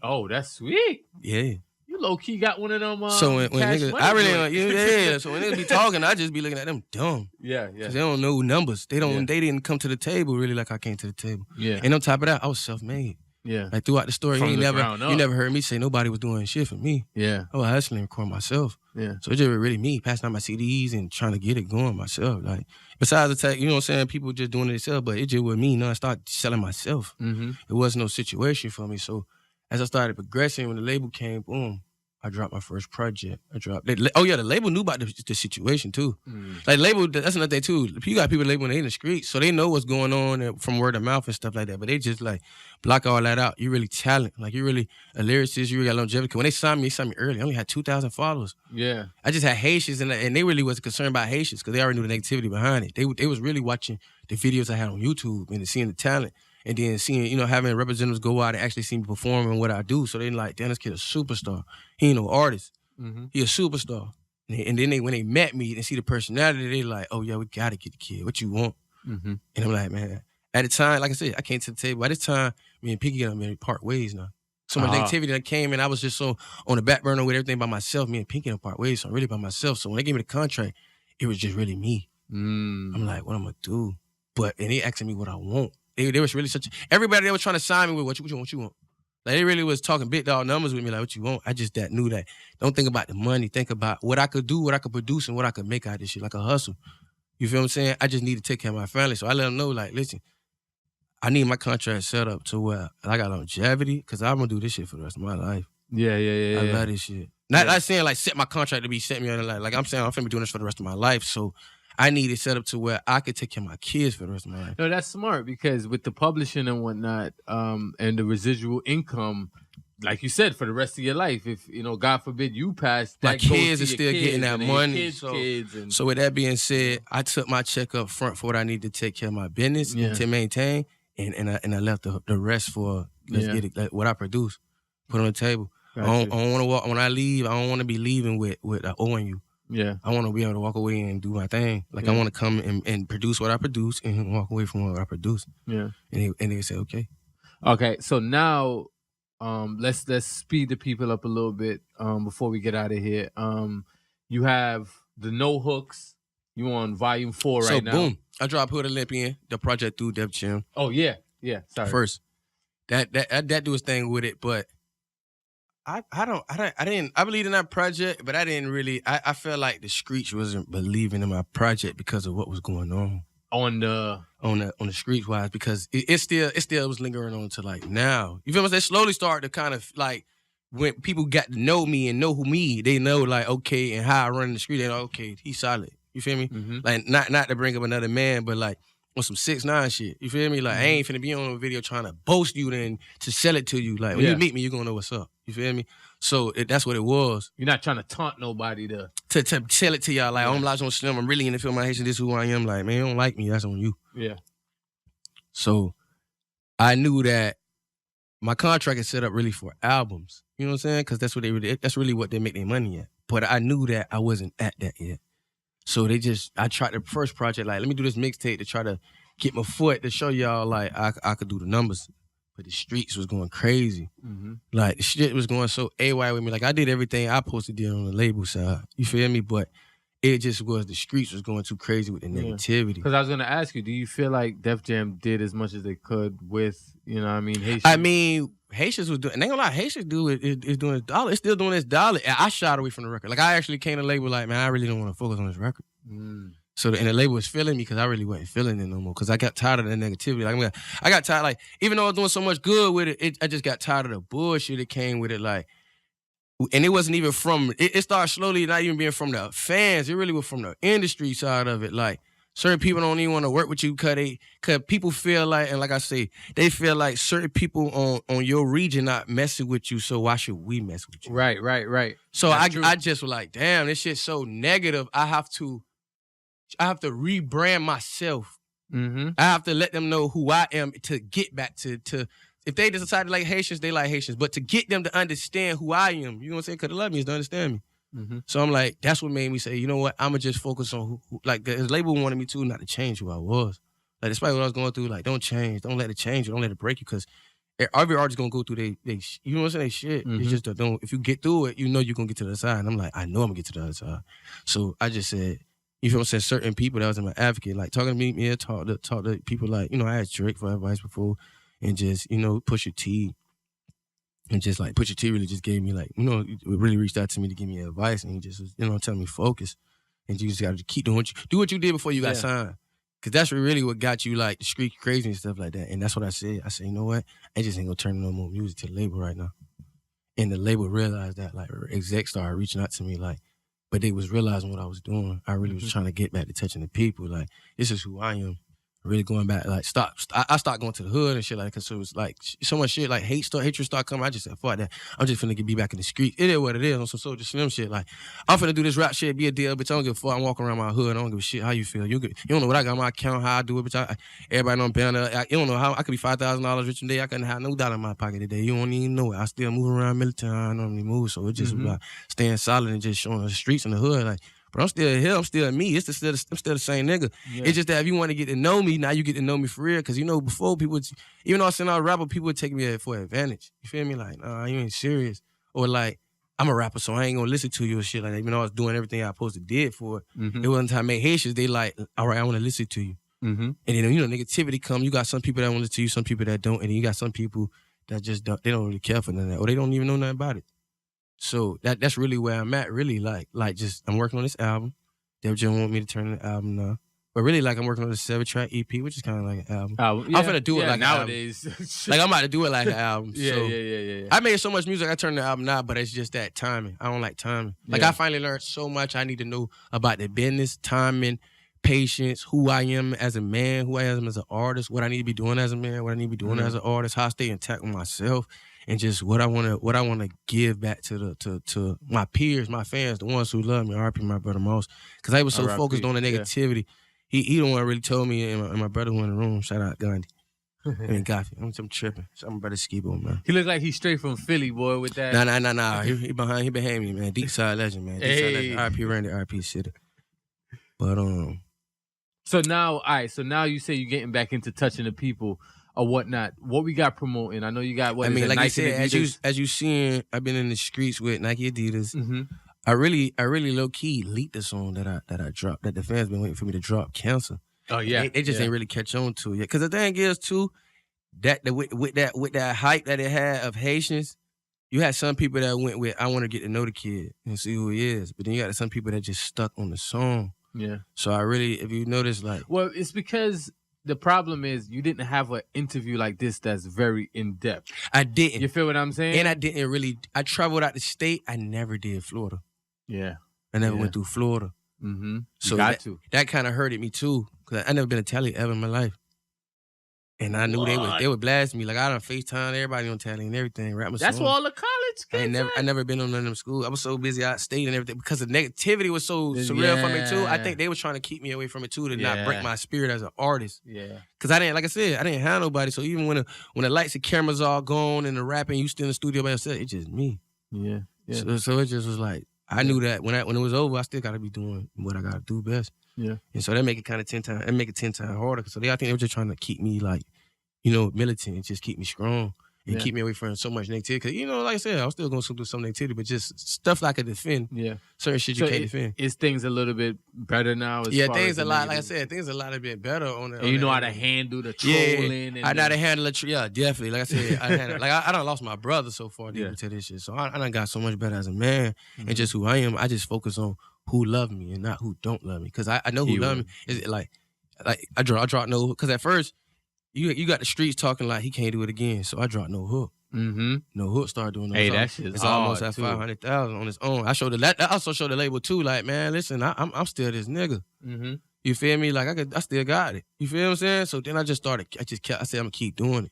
Oh, that's sweet. Yeah. You low key got one of them. So when niggas, I really don't. So when niggas be talking, I just be looking at them dumb. Yeah. Because they don't know numbers. They didn't come to the table really like I came to the table. Yeah. And on top of that, I was self-made. Yeah. Like throughout the story, From you the never heard me say nobody was doing shit for me. Yeah. I was hustling and recording myself. Yeah. So it's just really me passing out my CDs and trying to get it going myself. Like besides the tech, you know what I'm saying? People just doing it themselves, but it just with me. I started selling myself. It wasn't no situation for me. So as I started progressing, when the label came, boom, I dropped my first project. The label knew about the situation too. Like label, that's another thing too. You got people labeling in the streets, so they know what's going on from word of mouth and stuff like that. But they just like block all that out. You really talent, like you really a lyricist. You really got longevity. When they signed me early. I only had 2,000 followers. Yeah, I just had Haitians, and they really wasn't concerned about Haitians because they already knew the negativity behind it. They was really watching the videos I had on YouTube and seeing the talent. And then seeing, having representatives go out and actually see me perform and what I do. So they like, damn, this kid a superstar. He ain't no artist. He a superstar. And then when they met me and see the personality, they like, oh, yeah, we got to get the kid. What you want? And I'm like, man, at the time, like I said, I came to the table. By this time, me and Pinky and I part ways now. So much negativity that came and I was just so on the back burner with everything by myself. Me and Pinky and part ways, so I'm really by myself. So when they gave me the contract, it was just really me. I'm like, what I'm going to do? And they asking me what I want. They was really everybody that was trying to sign me with what you want. Like they really was talking big dog numbers with me, like what you want. I just knew that. Don't think about the money. Think about what I could do, what I could produce, and what I could make out of this shit, like a hustle. You feel what I'm saying? I just need to take care of my family. So I let them know, like, listen, I need my contract set up to where I got longevity, because I'm gonna do this shit for the rest of my life. Yeah. I love this shit. Not saying like set my contract to be set me on the line. Like I'm saying I'm finna be doing this for the rest of my life. So I need it set up to where I could take care of my kids for the rest of my life. No, that's smart because with the publishing and whatnot, and the residual income, like you said, for the rest of your life, if God forbid you pass, my kids are still getting that money. So with that being said, I took my check up front for what I need to take care of my business to maintain, and I left the rest for let's get it, like, what I produce. Put it on the table. I don't want to walk when I leave. I don't want to be leaving with owing you. Yeah. I want to be able to walk away and do my thing. Like I want to come and produce what I produce and walk away from what I produce. Yeah. And they say okay. Okay. So now, let's speed the people up a little bit before we get out of here. You have the No Hooks. You on volume 4 right now. So boom, I dropped Hood Olympian, the project through Def Jam. Oh yeah. Sorry. First, that do his thing with it, but I believed in that project, but I didn't really. I felt like the streets wasn't believing in my project because of what was going on on the streets wise, because it still was lingering on to like now. You feel me? They slowly started to kind of like when people got to know me and know who me, they know like okay, and how I run in the street. They know okay, he's solid. You feel me? Mm-hmm. Like not to bring up another man, but like on some 6ix9ine shit. You feel me? Like I ain't finna be on a video trying to boast you then to sell it to you. Like when you meet me, you gonna know what's up. You feel me? So that's what it was. You're not trying to taunt nobody to tell it to y'all. Like I'm Elijah on Slim. I'm really in the film. Haitian. This is who I am. Like man, you don't like me. That's on you. Yeah. So I knew that my contract is set up really for albums. You know what I'm saying? Because that's really what they make their money at. But I knew that I wasn't at that yet. So I tried the first project, like, let me do this mixtape to try to get my foot to show y'all, like, I could do the numbers. But the streets was going crazy. Mm-hmm. Like, the shit was going so AY with me. Like, I did everything I supposed to do on the label side. You feel me? But it just was the streets was going too crazy with the negativity. Because I was going to ask you, do you feel like Def Jam did as much as they could with, you know what I mean, Haitians? I mean, Haitians was doing, and ain't gonna lie, Haitians is doing his dollar. It's still doing his dollar. And I shied away from the record. Like, I actually came to the label like, man, I really don't want to focus on this record. Mm. So, and the label was feeling me because I really wasn't feeling it no more because I got tired of the negativity. Like, I got tired, like, even though I was doing so much good with it, I just got tired of the bullshit that came with it, like, and it wasn't even from, it started slowly not even being from the fans. It really was from the industry side of it. Like, certain people don't even want to work with you because people feel like, and like I say, they feel like certain people on your region not messing with you, so why should we mess with you? Right. So I just was like, damn, this shit's so negative. I have to rebrand myself. Mm-hmm. I have to let them know who I am to get back to if they decide to like Haitians, they like Haitians. But to get them to understand who I am, you know what I'm saying? Because they love me is to understand me. Mm-hmm. So I'm like, that's what made me say, you know what? I'm going to just focus on who like, his label wanted me to not to change who I was. Like, despite what I was going through, like, don't change. Don't let it change you. Don't let it break you. Because every artist going to go through they you know what I'm saying? They shit. Mm-hmm. It's just don't, if you get through it, you know you're going to get to the other side. And I'm like, I know I'm going to get to the other side. So I just said, you feel what I'm saying? Certain people that was in my advocate, like talking to me, yeah, talk to people like, you know, I asked Drake for advice before and just, you know, Pusha T. And just like Pusha T really just gave me like, you know, really reached out to me to give me advice and he just was, you know, telling me focus. And you just got to keep doing what you did before you got signed. Because that's really what got you like the street crazy and stuff like that. And that's what I said. I said, you know what? I just ain't going to turn no more music to the label right now. And the label realized that, like, execs started reaching out to me like, but they was realizing what I was doing. I really was trying to get back to touching the people. Like, this is who I am. Really going back, like, I stopped going to the hood and shit like that because it was like so much shit, like hatred start coming. I just said, fuck that. I'm just finna be back in the street. It is what it is on some Soulja Slim shit. Like, I'm finna do this rap shit, be a deal, bitch. I don't give a fuck. I'm walking around my hood. I don't give a shit how you feel. You don't know what I got on my account, how I do it, bitch. Everybody know I'm paying. You don't know how I could be $5,000 rich today. I couldn't have no dollar in my pocket today. You don't even know it. I still move around military. I normally move, so it just about staying solid and just showing the streets in the hood, like. But I'm still here. I'm still me. I'm still the same nigga. Yeah. It's just that if you want to get to know me, now you get to know me for real. Because, you know, before people, even though I sent out a rapper, people would take me for advantage. You feel me? Like, nah, you ain't serious. Or like, I'm a rapper, so I ain't going to listen to you or shit like that. Even though I was doing everything I supposed to did for it. Mm-hmm. It wasn't time I made Haitians. They like, all right, I want to listen to you. Mm-hmm. And then, you know, negativity come. You got some people that want to listen to you, some people that don't. And then you got some people that just don't, they don't really care for none of that. Or they don't even know nothing about it. So that's really where I'm at, really. Like just, I'm working on this album. Def Jam want me to turn the album now. But really, like, I'm working on a 7-track EP, which is kind of like an album. I'm finna do it like nowadays. An album. Like, I'm about to do it like an album. Yeah. I made so much music, I turned the album now, but it's just that timing. I don't like timing. Like, I finally learned so much I need to know about the business, timing, patience, who I am as a man, who I am as an artist, what I need to be doing as a man, what I need to be doing as an artist, how I stay intact with myself. And just what I wanna give back to my peers, my fans, the ones who love me. RP my brother Moss, because I was so focused on the negativity. He the one really told me, and my brother who in the room. Shout out Gandhi. I mean, got I'm tripping. Something about the Skibo, man. He look like he's straight from Philly, boy, with that. Nah. He behind me, man. Deep side legend, man. Deep side legend. R.I.P. Randy, R.I.P. City. But So now, all right. So now you say you're getting back into touching the people or whatnot. What we got promoting? I know you got what? I mean, like Nike, you said, Adidas? as you seeing, I've been in the streets with Nike, Adidas. Mm-hmm. I really low key leaked the song that I dropped that the fans been waiting for me to drop. Cancer. Oh yeah, They just ain't really catch on to it yet. Because the thing is too, with that hype that it had of Haitians, you had some people that went with I want to get to know the kid and see who he is, but then you got some people that just stuck on the song. Yeah. So I really, if you notice, like, well, it's because the problem is you didn't have an interview like this that's very in depth. I didn't. You feel what I'm saying? And I didn't really. I traveled out the state. I never did Florida. Yeah. I never went through Florida. Mm-hmm. So that kind of hurted me too, because I never been a tally ever in my life. And I knew they would blast me. Like I done FaceTime everybody on tally and everything. Rap my That's song. what all the college kids I never been on none of them schools. I was so busy out state and everything because the negativity was so surreal for me too. I think they were trying to keep me away from it too, to not break my spirit as an artist. Yeah. Because I didn't, like I said, I didn't have nobody. So even when the lights and cameras all gone and the rapping, you still in the studio by yourself, it's just me. Yeah. So it just was like, I knew that when it was over, I still got to be doing what I got to do best. Yeah. And so that make it kind of 10 times, that make it 10 times harder. So I think they were just trying to keep me like, you know, militant and just keep me strong and keep me away from so much negativity. Because, you know, like I said, I was still going through some negativity, but just stuff like I could defend. Yeah. Certain shit you can't defend. Is things a little bit better now? Things a lot, like I said, things a lot a bit better on the. And you know how to handle the trolling. Yeah, I know how to handle it. Yeah, definitely. Like I said, I done lost my brother so far deep into this shit. So I done got so much better as a man and just who I am. I just focus on who love me and not who don't love me. Because I know who love me. Is like I dropped no, because at first, you got the streets talking like he can't do it again. So I dropped No Hook. Mm-hmm. No Hook started doing those. Hey, that shit's it's almost at 500,000 on its own. I also showed the label too. Like, man, listen, I'm still this nigga. Mm-hmm. You feel me? Like I still got it. You feel what I'm saying? So then I said I'm gonna keep doing it.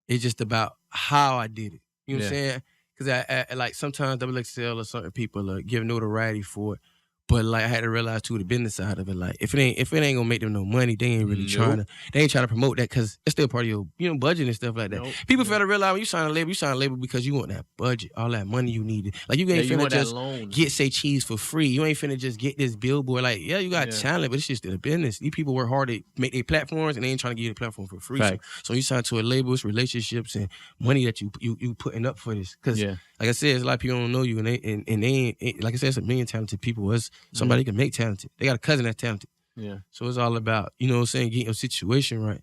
It's just about how I did it. You know what I'm saying? Because I like sometimes XXL or certain people give notoriety for it. But like I had to realize too the business side of it. Like if it ain't gonna make them no money, they ain't really trying to promote that because it's still part of your budget and stuff like that. People fail to realize when you sign a label because you want that budget, all that money you needed. Like you ain't finna just get Say Cheese for free. You ain't finna just get this billboard. Like you got talent, but it's just still a business. These people work hard to make their platforms and they ain't trying to give you the platform for free. So you sign to a label, it's relationships and money that you putting up for this. Because like I said, there's a lot of people don't know you and they ain't like I said, it's a million talented people. It's somebody can make talented. They got a cousin that's talented. Yeah. So it's all about, you know what I'm saying, getting your situation right.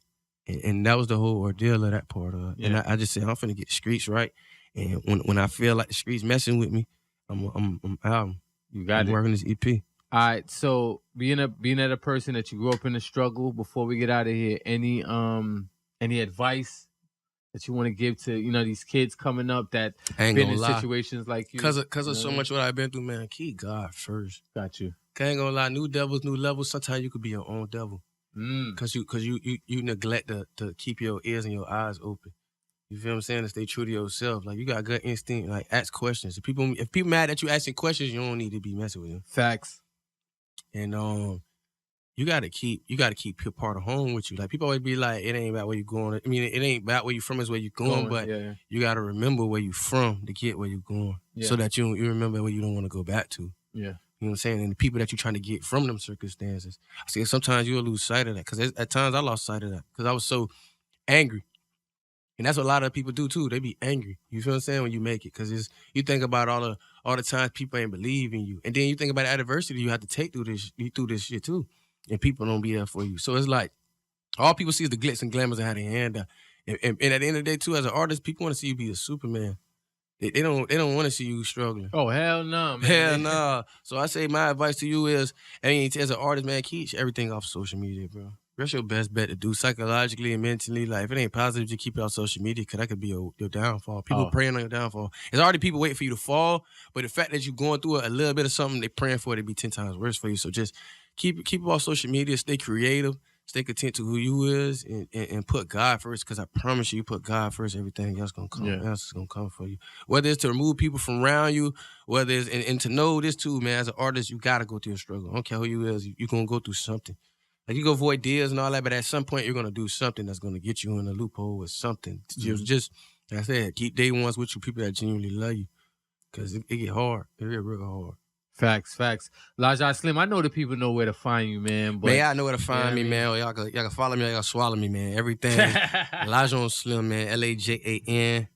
And that was the whole ordeal of that part of it. Yeah. And I just said, I'm finna get the streets right. And when I feel like the streets messing with me, I'm out. You got I'm working this EP. All right. So being a person that you grew up in the struggle, before we get out of here, any advice that you want to give to, you know, these kids coming up that been in situations like you? Because of so much what I've been through, man, keep God first. Got you. I ain't gonna lie, new devils, new levels. Sometimes you could be your own devil. Because you neglect to keep your ears and your eyes open. You feel what I'm saying? To stay true to yourself. Like, you got gut instinct. Like, ask questions. If people mad at you asking questions, you don't need to be messing with them. Facts. And you gotta keep your part of home with you. Like, people always be like, it ain't about where you going. I mean, it ain't about where you from, it's where you going. But you gotta remember where you from to get where you going, so that you remember where you don't want to go back to. Yeah, you know what I'm saying. And the people that you're trying to get from them circumstances. I see sometimes you'll lose sight of that, because at times I lost sight of that because I was so angry. And that's what a lot of people do too. They be angry. You feel what I'm saying, when you make it, because you think about all the times people ain't believe in you, and then you think about the adversity you have to take through this shit too. And people don't be there for you. So it's like, all people see is the glitz and glamours and how they hand out. And at the end of the day, too, as an artist, people want to see you be a Superman. They don't want to see you struggling. Oh, hell no, man. Hell no. So I say my advice to you is, as an artist, man, keep everything off social media, bro. That's your best bet to do psychologically and mentally. Like, if it ain't positive, you keep it off social media, because that could be your downfall. People praying on your downfall. There's already people waiting for you to fall, but the fact that you're going through a little bit of something, they praying for it to be 10 times worse for you. So just keep it off social media. Stay creative. Stay content to who you is, and put God first, because I promise you put God first, everything else gonna come. Else is gonna come for you. Whether it's to remove people from around you, whether it's and to know this too, man. As an artist, you gotta go through a struggle. I don't care who you is, you gonna go through something. Like you go avoid deals and all that, but at some point you're gonna do something that's gonna get you in a loophole or something. Just like I said, keep day ones with you, people that genuinely love you, because it get hard. It get real hard. Facts. Elijah Slim, I know the people know where to find you, man. But, man, I know where to find me, man. Y'all can follow me, y'all can swallow me, man. Everything. Elijah Slim, man. LAJAN.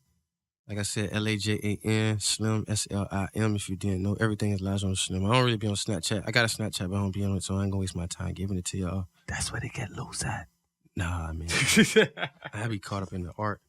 Like I said, LAJAN, Slim, SLIM, if you didn't know. Everything is Elijah Slim. I don't really be on Snapchat. I got a Snapchat, but I don't be on it, so I ain't gonna waste my time giving it to y'all. That's where they get loose at. Nah, man. I be caught up in the art.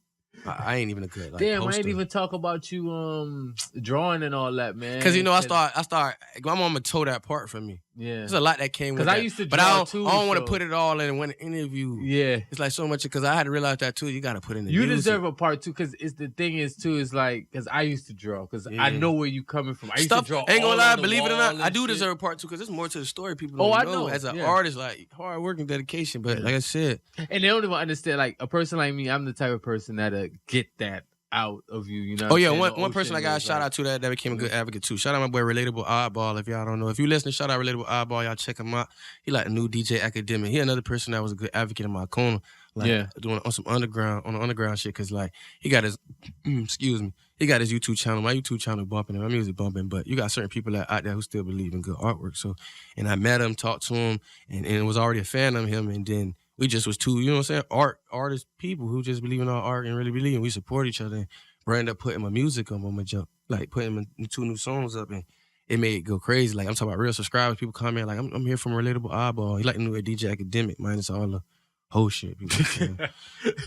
I ain't even a good Damn, poster. I ain't even talk about you drawing and all that, man. Because I start. My mama tore that part from me. Yeah, there's a lot that came with that. Because I used to draw too. I don't want to put it all in one interview. Yeah, it's like so much. Because I had to realize that too. You got to put in the. You music. deserve a part two. Because the thing is too is like because I used to draw. Because I know where you coming from. I used to draw. Ain't gonna all lie, believe it or not, I do shit. deserve a part two because there's more to the story. People don't know. As an artist, like hard work and dedication. But like I said, and they don't even understand. Like a person like me, I'm the type of person that'll get that out of you, you know. Oh yeah, one person I got a shout out to that became a good advocate too. Shout out my boy Relatable Oddball. If y'all don't know, if you listen, shout out Relatable Oddball. Y'all check him out. He like a new DJ Academic. He another person that was a good advocate in my corner. Like doing on some underground shit. Cause like he got his excuse me, he got his YouTube channel. My YouTube channel bumping and my music bumping. But you got certain people out there who still believe in good artwork. So, and I met him, talked to him, and was already a fan of him. And then we just was two, you know what I'm saying, artists, people who just believe in our art and really believe, and we support each other. And ended up putting my music on my jump, like putting my 2 new songs up, and it made it go crazy. Like I'm talking about real subscribers, people comment like, I'm here from Relatable Oddball. He like the new DJ Academic, minus all the whole shit.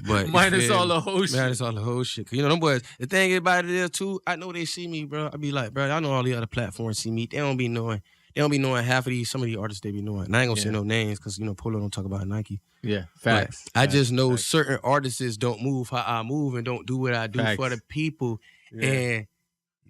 But minus all the whole shit. Minus all the whole shit. Cause you know them boys. The thing about it is too, I know they see me, bro. I be like, bro, I know all the other platforms see me. They don't be knowing half of some of these artists they be knowing. And I ain't gonna say no names because Polo don't talk about Nike. Yeah, facts. I just know certain artists don't move how I move and don't do what I do for the people. Yeah. And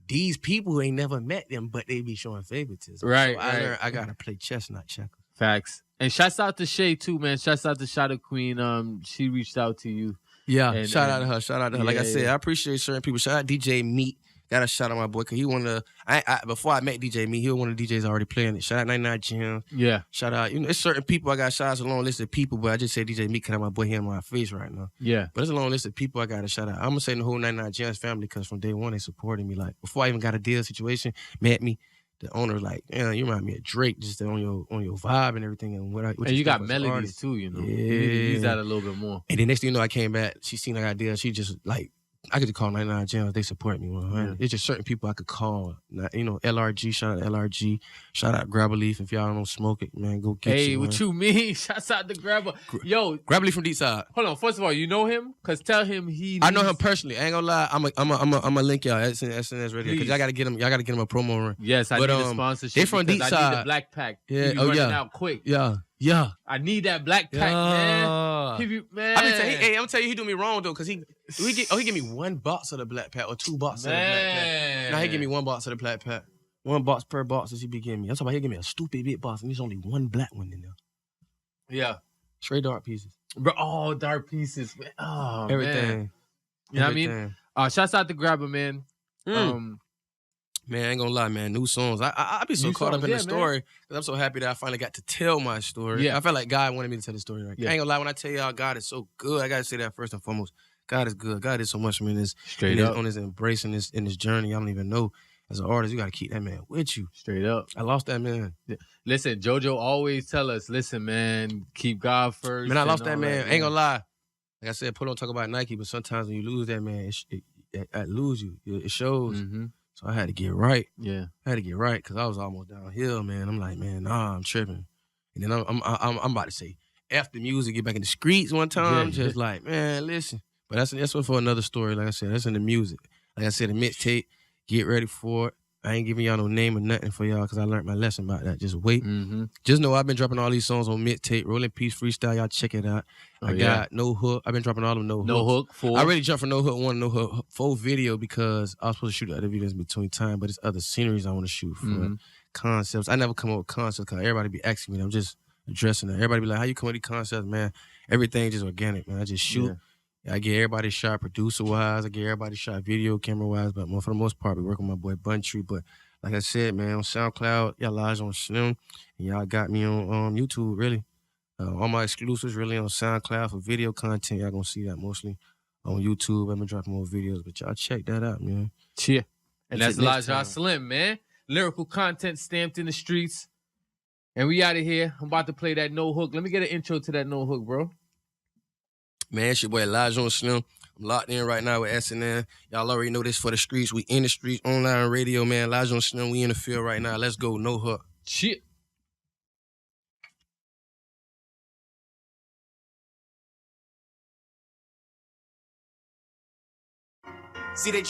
these people ain't never met them, but they be showing favoritism. Right. So I learned I gotta play chess, not checkers. Facts. And shouts out to Shay too, man. Shouts out to Shadow Queen. She reached out to you. Yeah, and, shout out to her. Like I said, I appreciate certain people. Shout out DJ Meat. Got a shout out my boy, because he one of the, before I met DJ Me, he was one of the DJs already playing it. Shout out 99 Jim. Yeah. Shout out, it's certain people, I got shout outs, a long list of people, but I just said DJ Me because my boy here in my face right now. Yeah. But it's a long list of people I got to shout out. I'm going to say the whole 99 Jim's family, because from day one, they supported me. Like, before I even got a deal situation, met me, the owner was like, yeah, you remind me of Drake, just on your vibe and everything. And you got melodies too, Yeah. You use that a little bit more. And then next thing you know, I came back, she seen I got a deal, she just like, I could just call 99 Gems. They support me 100. Yeah. It's just certain people I could call. LRG, shout out LRG. Shout out Grab a Leaf. If y'all don't smoke it, man, go get Hey, what you mean? Shouts out to Grab Yo. Grab a Leaf from Deep Side. Hold on. First of all, you know him? Because tell him I know him personally. I ain't gonna lie. I'm a link y'all at SNS Radio. Because y'all gotta get him a promo run. Yes, I need a sponsorship. They from Deep Side. I need the black pack. Yeah. Out quick. Yeah. I need that black pack, man. Man. I'm gonna tell you, he do me wrong though, because he give me 1 box of the black pack or 2 boxes of the black pack. Now he give me 1 box of the black pack. 1 box per box as he be giving me. I'm talking about he give me a stupid big box and there's only 1 black one in there. Yeah. Straight dark pieces. Bro, all dark pieces, man. Oh, everything. Man. You know what I mean? Shouts out to Grabber, man. Man, I ain't gonna lie, man. New songs. I be so caught up in the story because I'm so happy that I finally got to tell my story. Yeah. I felt like God wanted me to tell the story. Right? Yeah. I ain't gonna lie, when I tell y'all God is so good, I gotta say that first and foremost. God is good. God is so much for me on this embracing this in this journey. I don't even know. As an artist, you gotta keep that man with you. Straight up. I lost that man. Listen, JoJo always tell us, listen, man, keep God first. Man, I lost that man. Ain't gonna lie. Like I said, Put on talk about Nike, but sometimes when you lose that man, it lose you. It shows. Mm-hmm. So I had to get right. Yeah, I had to get right because I was almost downhill, man. I'm like, man, nah, I'm tripping. And then I'm about to say, F the music, get back in the streets one time. Just like, man, listen. But that's one for another story. Like I said, that's in the music. Like I said, the mixtape, get ready for it. I ain't giving y'all no name or nothing for y'all because I learned my lesson about that. Just wait. Mm-hmm. Just know I've been dropping all these songs on mixtape. Rolling Peace Freestyle. Y'all check it out. I got No Hook. I've been dropping all of them No Hook 4. I already jumped for No Hook 1, No Hook 4 video because I was supposed to shoot the other videos in between time, but it's other sceneries I want to shoot for concepts. I never come up with concepts because everybody be asking me. I'm just addressing it. Everybody be like, how you come up with these concepts, man? Everything just organic, man. I just shoot. Yeah. I get everybody shot producer-wise. I get everybody shot video camera-wise, but for the most part, we work with my boy Buntree. But like I said, man, on SoundCloud, y'all Elijah on Slim, and y'all got me on YouTube, really. All my exclusives really on SoundCloud for video content. Y'all gonna see that mostly on YouTube. I'm gonna drop more videos, but y'all check that out, man. Cheer. And that's Until next Elijah time. Slim, man. Lyrical content stamped in the streets. And we out of here. I'm about to play that no hook. Let me get an intro to that no hook, bro. Man, it's your boy Elijah Slim. I'm locked in right now with SNN. Y'all already know this for the streets. We in the streets, online radio, man. Elijah Slim, we in the field right now. Let's go, no hook. Cheer. See, they